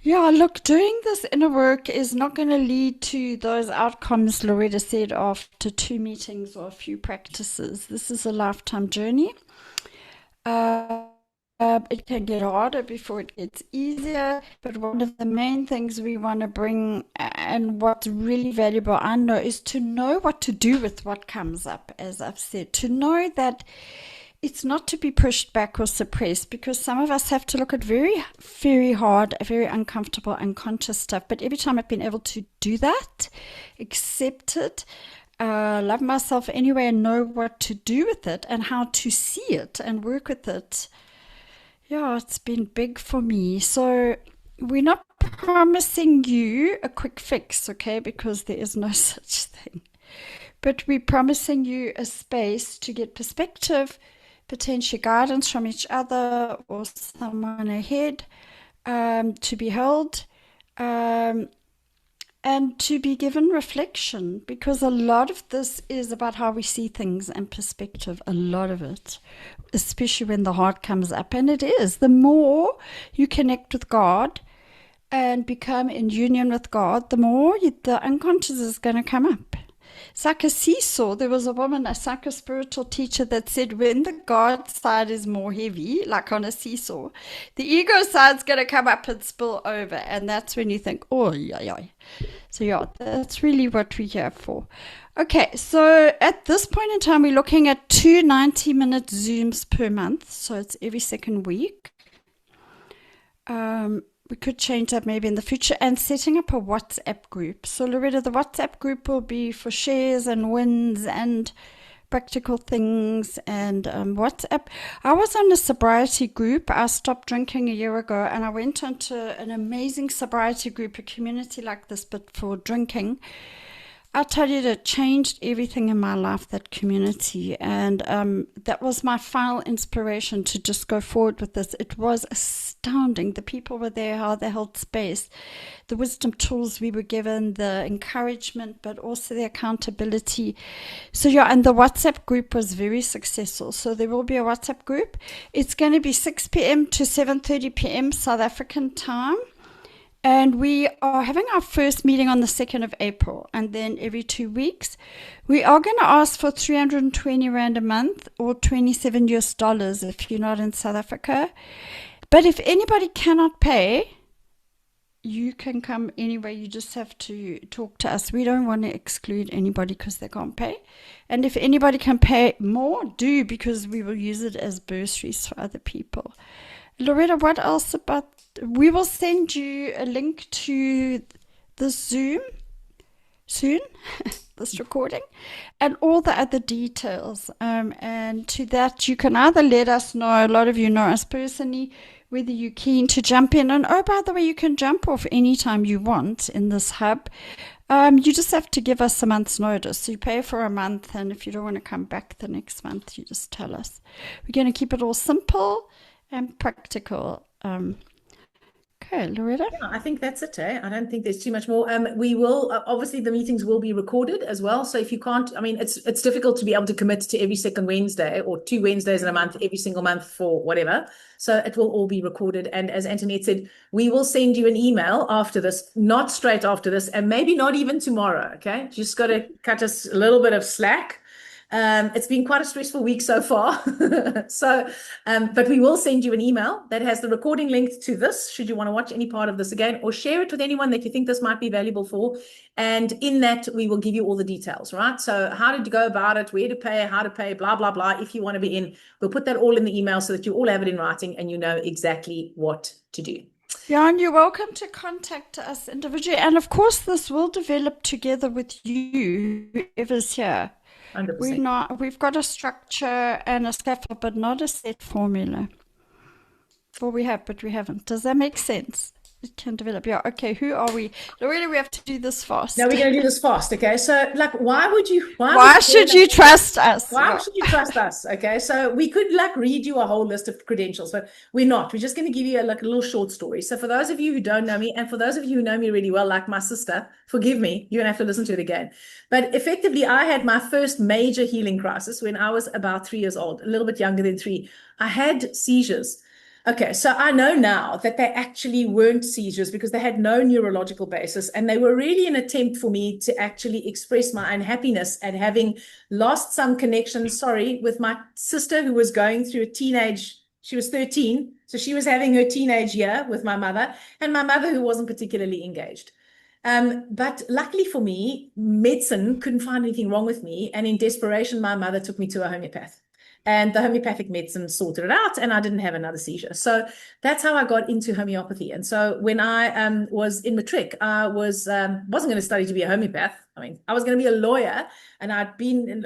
B: Yeah, look, doing this inner work is not going to lead to those outcomes Loretta said after 2 meetings or a few practices. This is a lifetime journey. It can get harder before it gets easier, but one of the main things we want to bring, and what's really valuable, I know, is to know what to do with what comes up, as I've said, to know that it's not to be pushed back or suppressed, because some of us have to look at very, very hard, very uncomfortable, unconscious stuff. But every time I've been able to do that, accept it, love myself anyway, and know what to do with it and how to see it and work with it, yeah, it's been big for me. So we're not promising you a quick fix, okay, because there is no such thing. But we're promising you a space to get perspective, potential guidance from each other or someone ahead, to be held, and to be given reflection, because a lot of this is about how we see things and perspective, a lot of it, especially when the heart comes up. And it is, the more you connect with God and become in union with God, the more the unconscious is going to come up. It's like a seesaw. There was a woman, a psycho-spiritual teacher, that said when the God side is more heavy, like on a seesaw, the ego side's going to come up and spill over. And that's when you think, oh, yeah. So yeah, that's really what we're here for. Okay, so at this point in time, we're looking at 2 90-minute Zooms per month. So it's every second week. We could change that maybe in the future, and setting up a WhatsApp group. So Loretta, the WhatsApp group will be for shares and wins and practical things and WhatsApp. I was on a sobriety group. I stopped drinking a year ago, and I went onto an amazing sobriety group, a community like this, but for drinking. I tell you, it changed everything in my life, that community. And that was my final inspiration to just go forward with this. It was astounding. The people were there, how they held space, the wisdom tools we were given, the encouragement, but also the accountability. So yeah, and the WhatsApp group was very successful. So there will be a WhatsApp group. It's going to be 6 p.m. to 7:30 p.m. South African time. And we are having our first meeting on the 2nd of April. And then every 2 weeks, we are going to ask for 320 Rand a month, or $27 if you're not in South Africa. But if anybody cannot pay, you can come anyway. You just have to talk to us. We don't want to exclude anybody because they can't pay. And if anybody can pay more, do, because we will use it as bursaries for other people. Loretta, what else about? We will send you a link to the Zoom soon, this recording, and all the other details. And to that, you can either let us know, a lot of you know us personally, whether you're keen to jump in. And oh, by the way, you can jump off anytime you want in this hub. You just have to give us a month's notice. So you pay for a month, and if you don't want to come back the next month, you just tell us. We're going to keep it all simple and practical. Okay, Loretta?
A: Yeah, I think that's it. I don't think there's too much more. We will, obviously the meetings will be recorded as well. So if you can't, I mean, it's difficult to be able to commit to every second Wednesday or 2 Wednesdays in a month, every single month for whatever. So it will all be recorded. And as Antoinette said, we will send you an email after this, not straight after this, and maybe not even tomorrow. Okay. Just got to cut us a little bit of slack. It's been quite a stressful week so far. So, but we will send you an email that has the recording link to this, should you want to watch any part of this again, or share it with anyone that you think this might be valuable for. And in that, we will give you all the details, right? So how to go about it, where to pay, how to pay, blah, blah, blah. If you want to be in, we'll put that all in the email so that you all have it in writing and you know exactly what to do.
B: Yeah, and you're welcome to contact us individually. And of course, this will develop together with you, whoever's here.
A: 100%.
B: We've got a structure and a scaffold, but not a set formula. Well, we have, but we haven't. Does that make sense? It can develop. Yeah. Okay. Who are we? Really, we have to do this fast.
A: Now we're going to do this fast. Okay. So, like, why
B: should you trust us?
A: Why should you trust us? Okay. So we could like read you a whole list of credentials, but we're not. We're just going to give you a little short story. So for those of you who don't know me, and for those of you who know me really well, like my sister, forgive me, you're going to have to listen to it again. But effectively, I had my first major healing crisis when I was about 3 years old, a little bit younger than 3. I had seizures. Okay, so I know now that they actually weren't seizures because they had no neurological basis, and they were really an attempt for me to actually express my unhappiness at having lost some connection, with my sister who was going through she was 13, so she was having her teenage year with my mother, and my mother who wasn't particularly engaged. But luckily for me, medicine couldn't find anything wrong with me, and in desperation, my mother took me to a homeopath. And the homeopathic medicine sorted it out, and I didn't have another seizure. So that's how I got into homeopathy. And so when I was in matric, I wasn't going to study to be a homeopath. I mean, I was going to be a lawyer, and I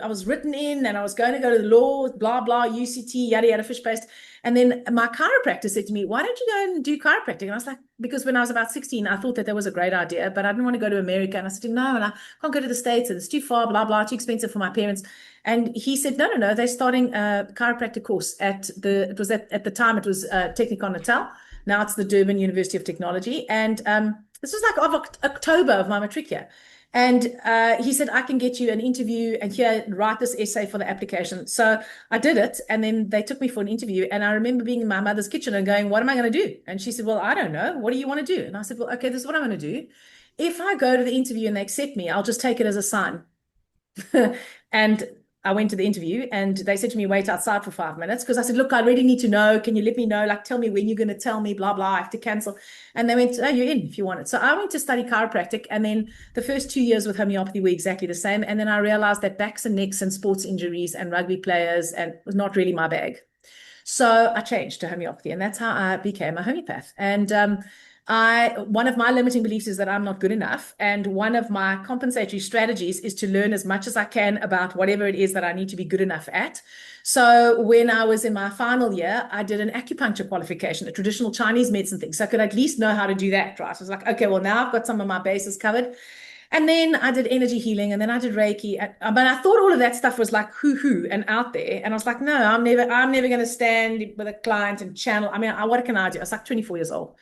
A: was written in, and I was going to go to the law, blah, blah, UCT, yada, yada, fish paste. And then my chiropractor said to me, why don't you go and do chiropractic? And I was like, because when I was about 16, I thought that was a great idea, but I didn't want to go to America. And I said, no, and I can't go to the States, and it's too far, blah, blah, too expensive for my parents. And he said, no, they're starting a chiropractic course at the time it was Technikon Natal. Now it's the Durban University of Technology. And this was like of October of my matric year. And he said, I can get you an interview and write this essay for the application. So I did it. And then they took me for an interview. And I remember being in my mother's kitchen and going, what am I going to do? And she said, well, I don't know. What do you want to do? And I said, well, okay, this is what I'm going to do. If I go to the interview and they accept me, I'll just take it as a sign. And I went to the interview, and they said to me, wait outside for 5 minutes, because I said, look, I really need to know. Can you let me know? Like, tell me when you're going to tell me, blah, blah, I have to cancel. And they went, oh, you're in if you want it. So I went to study chiropractic, and then the first 2 years with homeopathy were exactly the same. And then I realized that backs and necks and sports injuries and rugby players and was not really my bag. So I changed to homeopathy, and that's how I became a homeopath. And one of my limiting beliefs is that I'm not good enough. And one of my compensatory strategies is to learn as much as I can about whatever it is that I need to be good enough at. So when I was in my final year, I did an acupuncture qualification, a traditional Chinese medicine thing. So I could at least know how to do that, right? I was like, okay, well, now I've got some of my bases covered. And then I did energy healing, and then I did Reiki. But I thought all of that stuff was like hoo-hoo and out there. And I was like, no, I'm never going to stand with a client and channel. I mean, what can I do? I was like 24 years old.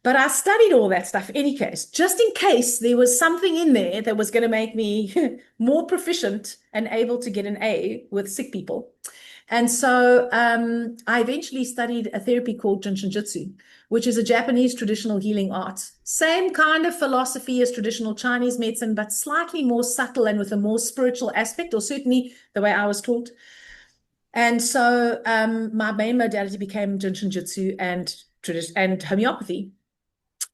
A: But I studied all that stuff in any case, just in case there was something in there that was going to make me more proficient and able to get an A with sick people. And so I eventually studied a therapy called Jinshinjutsu, which is a Japanese traditional healing art. Same kind of philosophy as traditional Chinese medicine, but slightly more subtle and with a more spiritual aspect, or certainly the way I was taught. And so my main modality became Jinshinjutsu and homeopathy.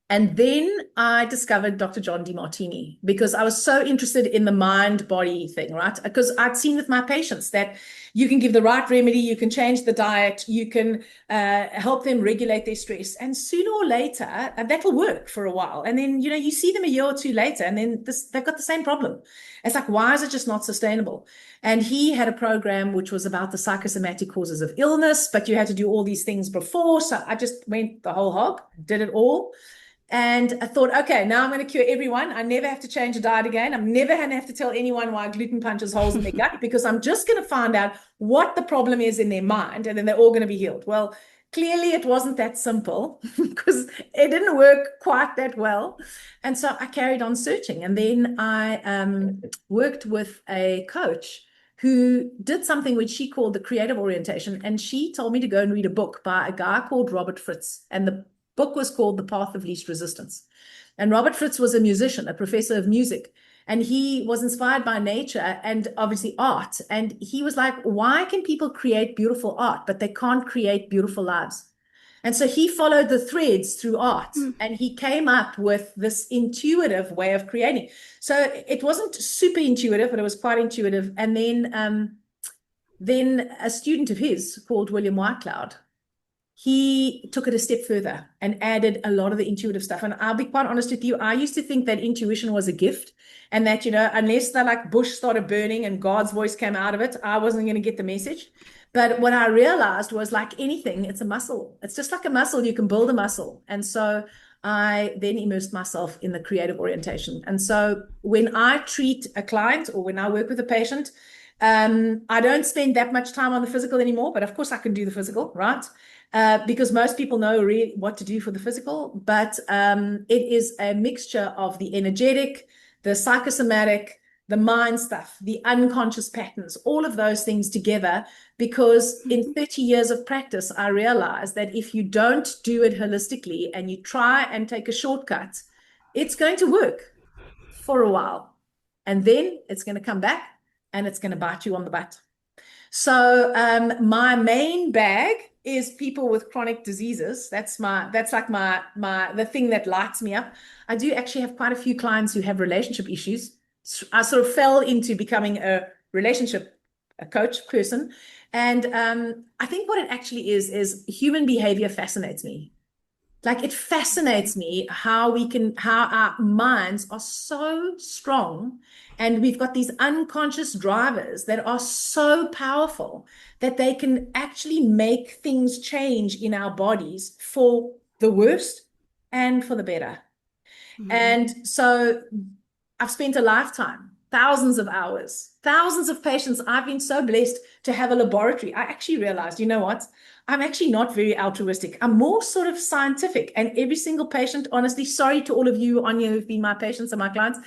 A: And then I discovered Dr. John Demartini, because I was so interested in the mind-body thing, right? Because I'd seen with my patients that you can give the right remedy, you can change the diet, you can help them regulate their stress. And sooner or later, that'll work for a while. And then, you see them a year or two later, and then they've got the same problem. It's like, why is it just not sustainable? And he had a program which was about the psychosomatic causes of illness, but you had to do all these things before. So I just went the whole hog, did it all. And I thought, okay, now I'm going to cure everyone. I never have to change a diet again. I'm never going to have to tell anyone why gluten punches holes in their gut, because I'm just going to find out what the problem is in their mind, and then they're all going to be healed. Well, clearly it wasn't that simple, because it didn't work quite that well. And so I carried on searching. And then I worked with a coach who did something which she called the creative orientation. And she told me to go and read a book by a guy called Robert Fritz. And the book was called The Path of Least Resistance. And Robert Fritz was a musician, a professor of music. And he was inspired by nature and obviously art. And he was like, why can people create beautiful art, but they can't create beautiful lives? And so he followed the threads through art and he came up with this intuitive way of creating. So it wasn't super intuitive, but it was quite intuitive. And then a student of his called William Whitecloud, he took it a step further and added a lot of the intuitive stuff. And I'll be quite honest with you, I used to think that intuition was a gift and that, unless the like bush started burning and God's voice came out of it, I wasn't going to get the message. But what I realized was, like anything, it's a muscle. It's just like a muscle. You can build a muscle. And so I then immersed myself in the creative orientation. And so when I treat a client or when I work with a patient, I don't spend that much time on the physical anymore, but of course I can do the physical, right? Because most people know really what to do for the physical, but it is a mixture of the energetic, the psychosomatic, the mind stuff, the unconscious patterns, all of those things together, because in 30 years of practice, I realized that if you don't do it holistically and you try and take a shortcut, it's going to work for a while. And then it's going to come back and it's going to bite you on the butt. So my main bag is people with chronic diseases. That's like the thing that lights me up. I do actually have quite a few clients who have relationship issues. I sort of fell into becoming a coach person. And I think what it actually is human behavior fascinates me. Like, it fascinates me how our minds are so strong and we've got these unconscious drivers that are so powerful that they can actually make things change in our bodies for the worst and for the better. And so I've spent a lifetime, thousands of hours, thousands of patients. I've been so blessed to have a laboratory. I actually realized, you know what? I'm actually not very altruistic. I'm more sort of scientific. And every single patient, honestly, sorry to all of you on here who've been my patients and my clients,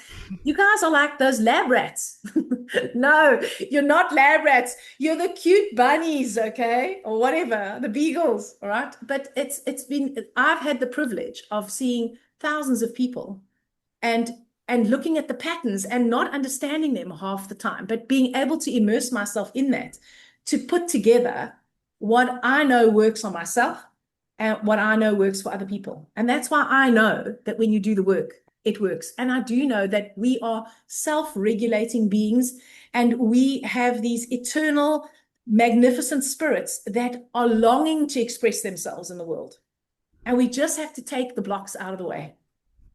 A: you guys are like those lab rats. No, you're not lab rats. You're the cute bunnies, okay? Or whatever, the beagles, all right? But I've had the privilege of seeing thousands of people and looking at the patterns and not understanding them half the time, but being able to immerse myself in that, to put together what I know works on myself and what I know works for other people. And that's why I know that when you do the work, it works. And I do know that we are self-regulating beings and we have these eternal, magnificent spirits that are longing to express themselves in the world. And we just have to take the blocks out of the way.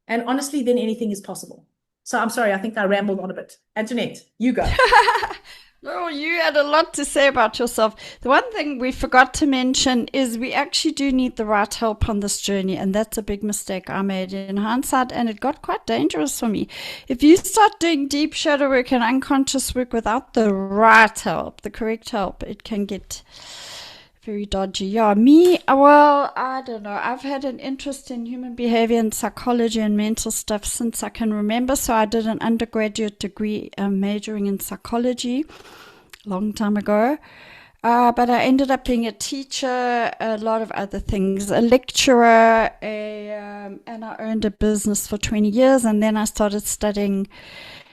A: And honestly, then anything is possible. So I'm sorry, I think I rambled on a bit. Antoinette, you go.
B: Oh, you had a lot to say about yourself. The one thing we forgot to mention is we actually do need the right help on this journey. And that's a big mistake I made in hindsight. And it got quite dangerous for me. If you start doing deep shadow work and unconscious work without the right help, the correct help, it can get very dodgy. Yeah, well, I don't know. I've had an interest in human behavior and psychology and mental stuff since I can remember. So I did an undergraduate degree majoring in psychology a long time ago. But I ended up being a teacher, a lot of other things, a lecturer, and I owned a business for 20 years. And then I started studying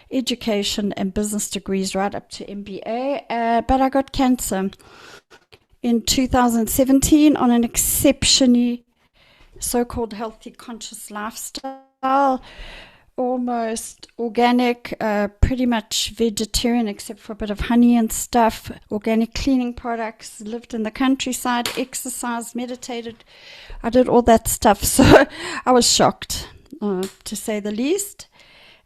B: education and business degrees right up to MBA. But I got cancer in 2017 on an exceptionally so-called healthy, conscious lifestyle, almost organic, pretty much vegetarian except for a bit of honey and stuff, organic cleaning products, lived in the countryside, exercised, meditated. I did all that stuff. So I was shocked, to say the least.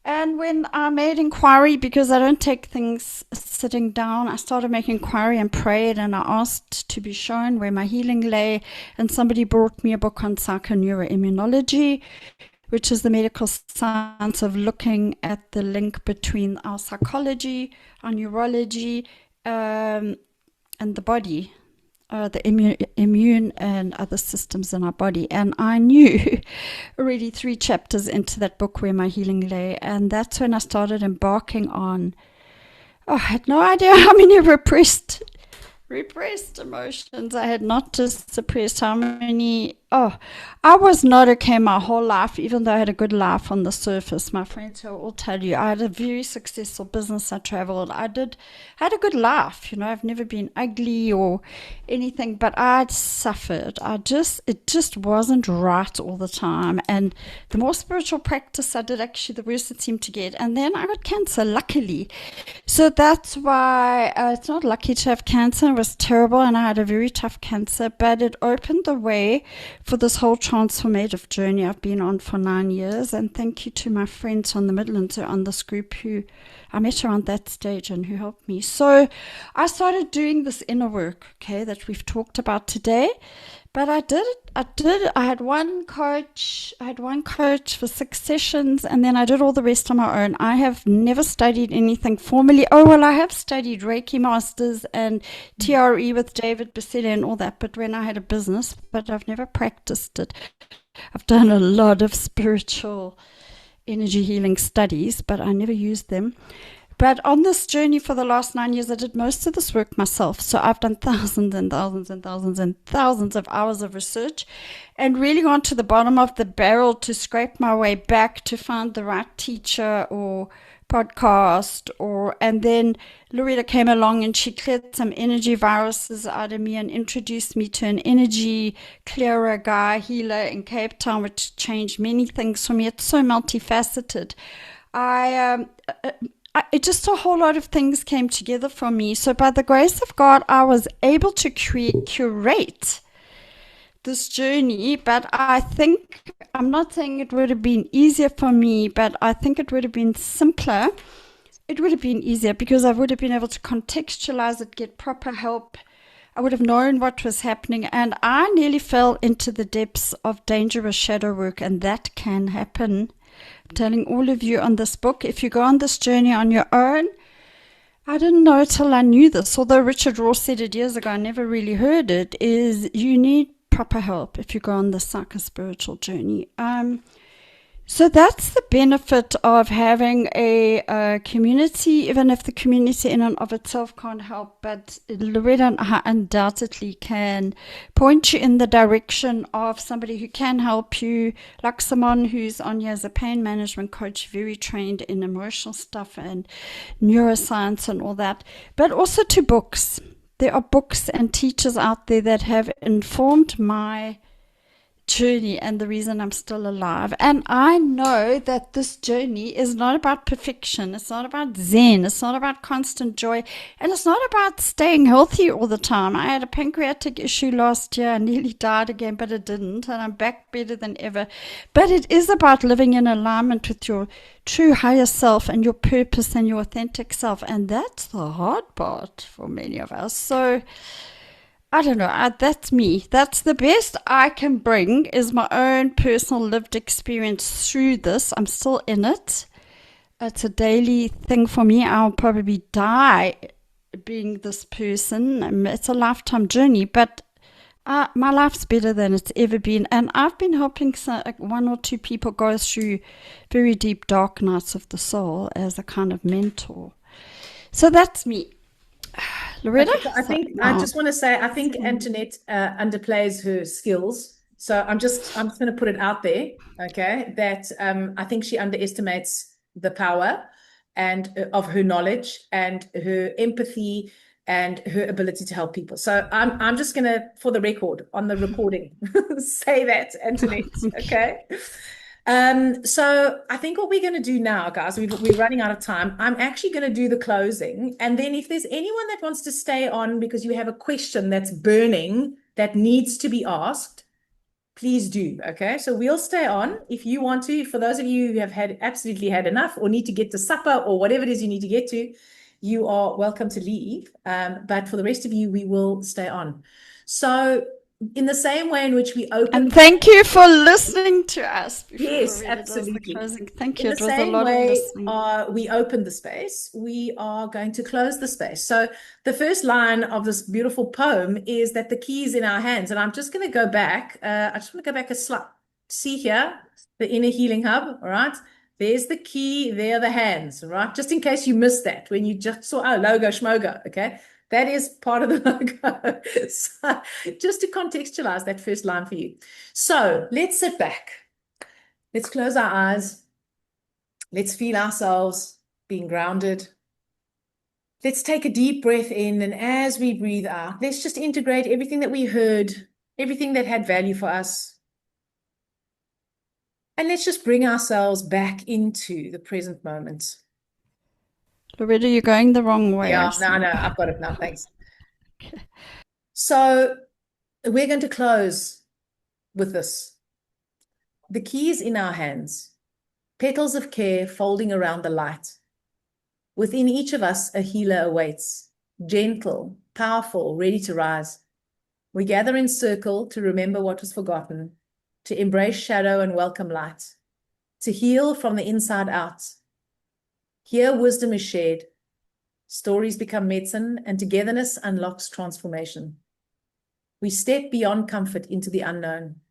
B: And when I made inquiry, because I don't take things sitting down, I started making inquiry and prayed, and I asked to be shown where my healing lay. And somebody brought me a book on psychoneuroimmunology, which is the medical science of looking at the link between our psychology, our neurology, and the body. The immune and other systems in our body. And I knew already 3 chapters into that book where my healing lay. And that's when I started embarking on, I had no idea how many repressed repressed emotions. I had not just suppressed how many. Oh, I was not okay my whole life, even though I had a good life on the surface. My friends will all tell you I had a very successful business. I traveled. I had a good life. I've never been ugly or anything, but I'd suffered. It just wasn't right all the time. And the more spiritual practice I did, actually, the worse it seemed to get. And then I got cancer, luckily. So that's why it's not lucky to have cancer. It was terrible, and I had a very tough cancer, but it opened the way for this whole transformative journey I've been on for 9 years. And thank you to my friends on the Midlands who are on this group who I met around that stage and who helped me. So I started doing this inner work, okay, that we've talked about today. But I did it. I had one coach. I had one coach for 6 sessions, and then I did all the rest on my own. I have never studied anything formally. Oh, well, I have studied Reiki Masters and TRE with David Baselli and all that, but when I had a business, but I've never practiced it. I've done a lot of spiritual energy healing studies, but I never used them. But on this journey for the last 9 years, I did most of this work myself. So I've done thousands and thousands and thousands and thousands of hours of research and really gone to the bottom of the barrel to scrape my way back to find the right teacher or podcast. And then Loretta came along and she cleared some energy viruses out of me and introduced me to an energy clearer guy, healer in Cape Town, which changed many things for me. It's so multifaceted. It just a whole lot of things came together for me. So by the grace of God, I was able to curate this journey. But I'm not saying it would have been easier for me, but I think it would have been simpler. It would have been easier because I would have been able to contextualize it, get proper help. I would have known what was happening. And I nearly fell into the depths of dangerous shadow work, and that can happen. I'm telling all of you on this book, if you go on this journey on your own, I didn't know till I knew this, although Richard Ross said it years ago, I never really heard it, is you need proper help if you go on the psycho-spiritual journey. So that's the benefit of having a community, even if the community in and of itself can't help. But Loretta and I undoubtedly can point you in the direction of somebody who can help you, like Simone, who's on here as a pain management coach, very trained in emotional stuff and neuroscience and all that, but also to books. There are books and teachers out there that have informed my journey and the reason I'm still alive. And I know that this journey is not about perfection. It's not about Zen. It's not about constant joy. And it's not about staying healthy all the time. I had a pancreatic issue last year. I nearly died again, but it didn't. And I'm back better than ever. But it is about living in alignment with your true higher self and your purpose and your authentic self. And that's the hard part for many of us. So I don't know, that's me. That's the best I can bring is my own personal lived experience through this. I'm still in it. It's a daily thing for me. I'll probably die being this person. It's a lifetime journey, but my life's better than it's ever been. And I've been helping one or two people go through very deep, dark nights of the soul as a kind of mentor. So that's me. Loretta?
A: I just want to say, I think Antoinette underplays her skills. So I'm just going to put it out there, okay, that I think she underestimates the power and of her knowledge and her empathy and her ability to help people. So I'm just going to, for the record, on the recording, say that, Antoinette, okay? So I think what we're going to do now, guys, we're running out of time. I'm actually going to do the closing. And then if there's anyone that wants to stay on because you have a question that's burning, that needs to be asked, please do. Okay. So we'll stay on if you want to. For those of you who have absolutely had enough or need to get to supper or whatever it is you need to get to, you are welcome to leave. But for the rest of you, we will stay on. So in the same way in which we open.
B: And thank you for listening to us.
A: Yes, absolutely.
B: Thank you.
A: In the same way we open the space, we are going to close the space. So the first line of this beautiful poem is that the key is in our hands. And I'm just going to go back. I just want to go back a slide. See here, the Inner Healing Hub. All right. There's the key. There are the hands. All right. Just in case you missed that when you just saw our logo, Schmogo. Okay. That is part of the logo. So just to contextualize that first line for you. So let's sit back. Let's close our eyes. Let's feel ourselves being grounded. Let's take a deep breath in, and as we breathe out, let's just integrate everything that we heard, everything that had value for us. And let's just bring ourselves back into the present moment.
B: Loretta, you're going the wrong way.
A: Yeah, no, I've got it now, thanks. So we're going to close with this. The key is in our hands, petals of care folding around the light. Within each of us, a healer awaits, gentle, powerful, ready to rise. We gather in circle to remember what was forgotten, to embrace shadow and welcome light, to heal from the inside out. Here, wisdom is shared, stories become medicine, and togetherness unlocks transformation. We step beyond comfort into the unknown,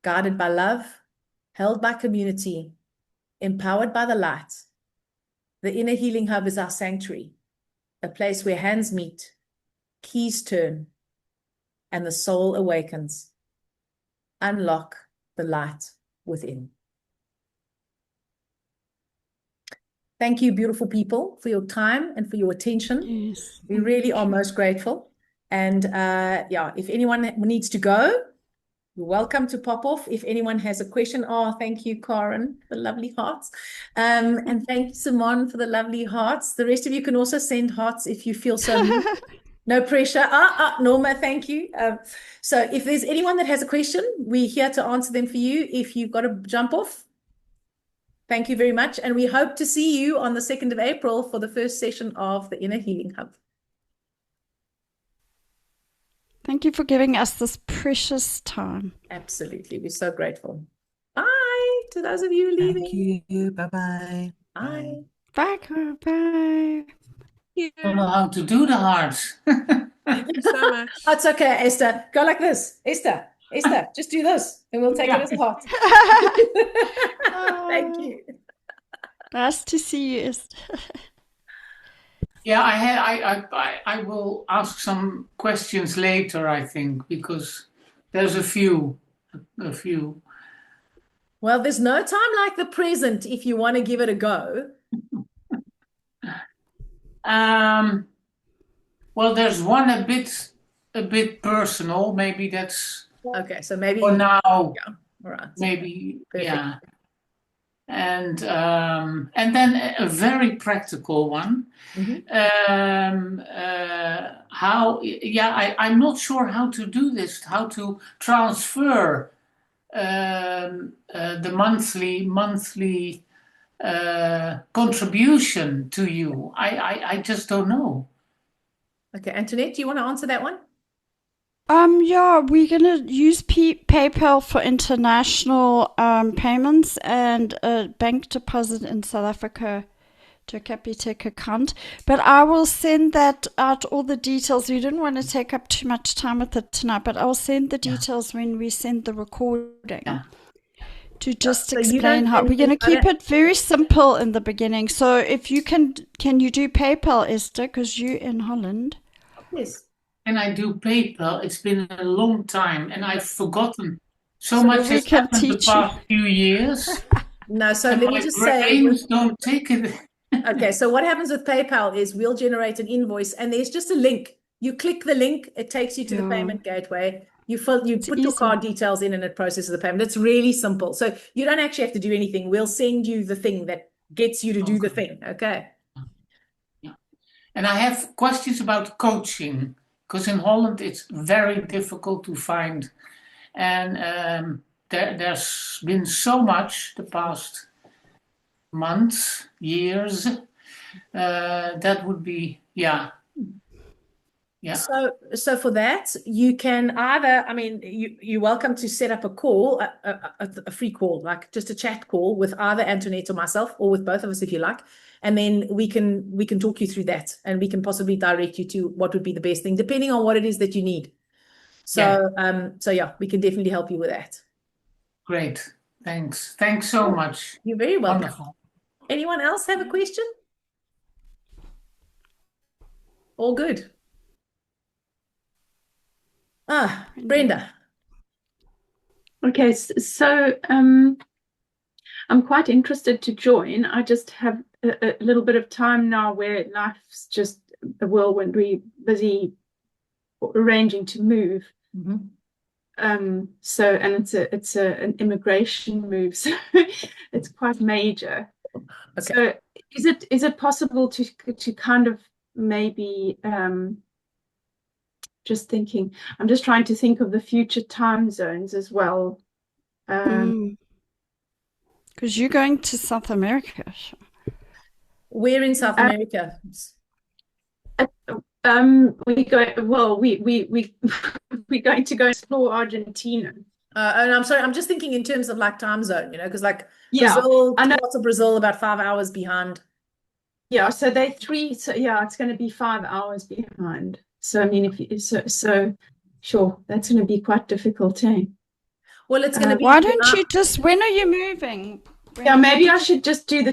A: guided by love, held by community, empowered by the light. The Inner Healing Hub is our sanctuary, a place where hands meet, keys turn, and the soul awakens. Unlock the light within. Thank you, beautiful people, for your time and for your attention.
B: Yes.
A: We really are most grateful. And yeah, if anyone needs to go, you're welcome to pop off. If anyone has a question, thank you, Karen, for the lovely hearts. And thank you, Simone, for the lovely hearts. The rest of you can also send hearts if you feel so moved. No pressure. Norma, thank you. So if there's anyone that has a question, we're here to answer them for you. If you've got to jump off, thank you very much. And we hope to see you on the 2nd of April for the first session of the Inner Healing Hub.
B: Thank you for giving us this precious time.
A: Absolutely. We're so grateful. Bye to those of you leaving.
C: Thank you. Bye-bye.
A: Bye.
B: Bye. Bye.
D: I don't know how to do the hearts.
C: Thank you so much.
A: It's okay, Esther. Go like this. Esther, just do this, and we'll take it as a heart. Thank you.
B: Nice to see you, Esther.
D: Yeah, I will ask some questions later, I think, because there's a few.
A: Well, there's no time like the present if you want to give it a go.
D: Well, there's one a bit personal. Maybe that's
A: Okay, so maybe
D: for now.
A: all right.
D: Maybe
A: Perfect.
D: yeah. And then a very practical one. I'm not sure how to do this. How to transfer the monthly contribution to you. I just don't know.
A: Okay, Antoinette, do you want to answer that one?
B: Yeah, we're gonna use PayPal for international payments and a bank deposit in South Africa to a Capitec account. But I will send that out, all the details. We didn't want to take up too much time with it tonight, but I'll send the details when we send the recording.
D: Yeah.
B: To just
A: So you
B: explain
A: don't
B: how we're going to
A: think-
B: keep it very simple in the beginning. So if you can you do PayPal, Esther, because you're in Holland?
A: Yes.
D: And I do PayPal. It's been a long time, and I've forgotten so
B: So
D: much
B: we
D: has
B: can
D: happened the
B: teach you.
D: past few years.
A: No, so
D: And
A: let me
D: my
A: just say,
D: brains don't take it.
A: okay, so what happens with PayPal is we'll generate an invoice and there's just a link. You click the link, it takes you to the
B: Yeah.
A: payment gateway. You put your
B: easy.
A: card details in and it processes the payment. It's really simple. So you don't actually have to do anything. We'll send you the thing that gets you to do the thing. Okay.
D: And I have questions about coaching, because in Holland it's very difficult to find. And there's been so much the past months, years. That would be, yeah.
A: So for that, you can either, I mean, you're welcome to set up a call, a free call, like just a chat call with either Antoinette or myself, or with both of us if you like. And then we can talk you through that, and we can possibly direct you to what would be the best thing, depending on what it is that you need. So yeah, we can definitely help you with that.
D: Great. Thanks so much.
A: You're very welcome.
D: Wonderful.
A: Anyone else have a question? All good. Brenda.
E: Okay, so I'm quite interested to join. I just have a little bit of time now where life's just a whirlwind. We're busy arranging to move. So, and it's an immigration move, so it's quite major.
A: Okay.
E: So is it possible to kind of maybe just thinking, I'm just trying to think of the future time zones as well.
B: Because you're going to South America.
A: Where in South America?
E: We go, well, we're going to go explore Argentina.
A: And I'm sorry, I'm just thinking in terms of like time zone, because like
E: Yeah,
A: Brazil,
E: I know.
A: parts of Brazil about 5 hours behind.
E: Yeah, so so yeah, it's going to be 5 hours behind. So I mean, if you, so sure, that's going to be quite difficult, eh?
A: Well, it's going to be.
B: Why don't you just, when are you moving?
E: Yeah, maybe I should just do the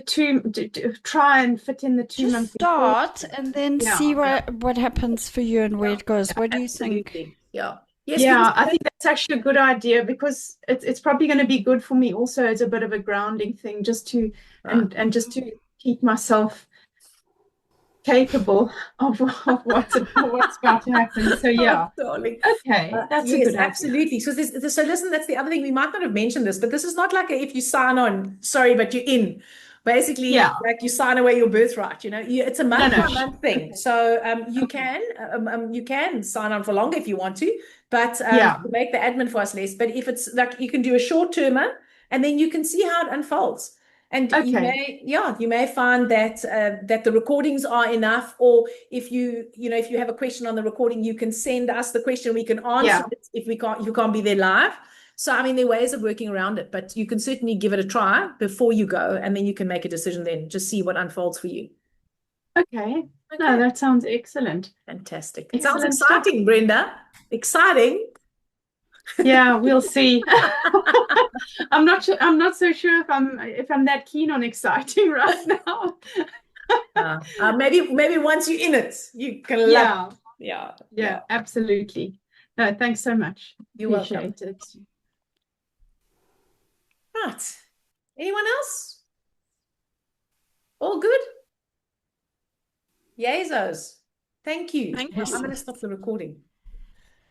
E: try and fit in the 2
B: Just
E: months
B: start and then
E: Yeah,
B: see what happens for you and where it goes. What do you think?
A: Absolutely. Yeah. Yes,
E: Yeah,
A: because
E: I think that's actually a good idea because it's probably going to be good for me also as a bit of a grounding thing, just to and just to keep myself capable of what's about to happen. So yeah,
A: darling.
E: okay, that's a
A: Yes,
E: good idea.
A: absolutely. So so listen, that's the other thing. We might not have mentioned this, but this is not like if you sign on, sorry, but you're in. Basically,
E: Yeah.
A: like you sign away your birthright, it's a month
E: No.
A: by month thing. So you can sign on for longer if you want to, but
E: Yeah.
A: make the admin for us less. But if it's like you can do a short termer and then you can see how it unfolds. And
E: Okay.
A: you may find that that the recordings are enough, or if you have a question on the recording, you can send us the question, we can answer it if you can't be there live. So I mean, there are ways of working around it, but you can certainly give it a try before you go, and then you can make a decision then, just see what unfolds for you.
E: Okay. No, that sounds excellent.
A: Fantastic. It sounds
E: Excellent stuff.
A: exciting, Brenda. Exciting.
E: Yeah, we'll see. I'm not so sure if I'm that keen on exciting right now.
A: Maybe once you're in it, you can love it.
E: Yeah, absolutely. No, thanks so much.
A: You're welcome.
E: Appreciate it.
A: Right. Anyone else? All good? Yazos. Thank you.
C: Thank
A: I'm
C: you.
A: going to stop the recording.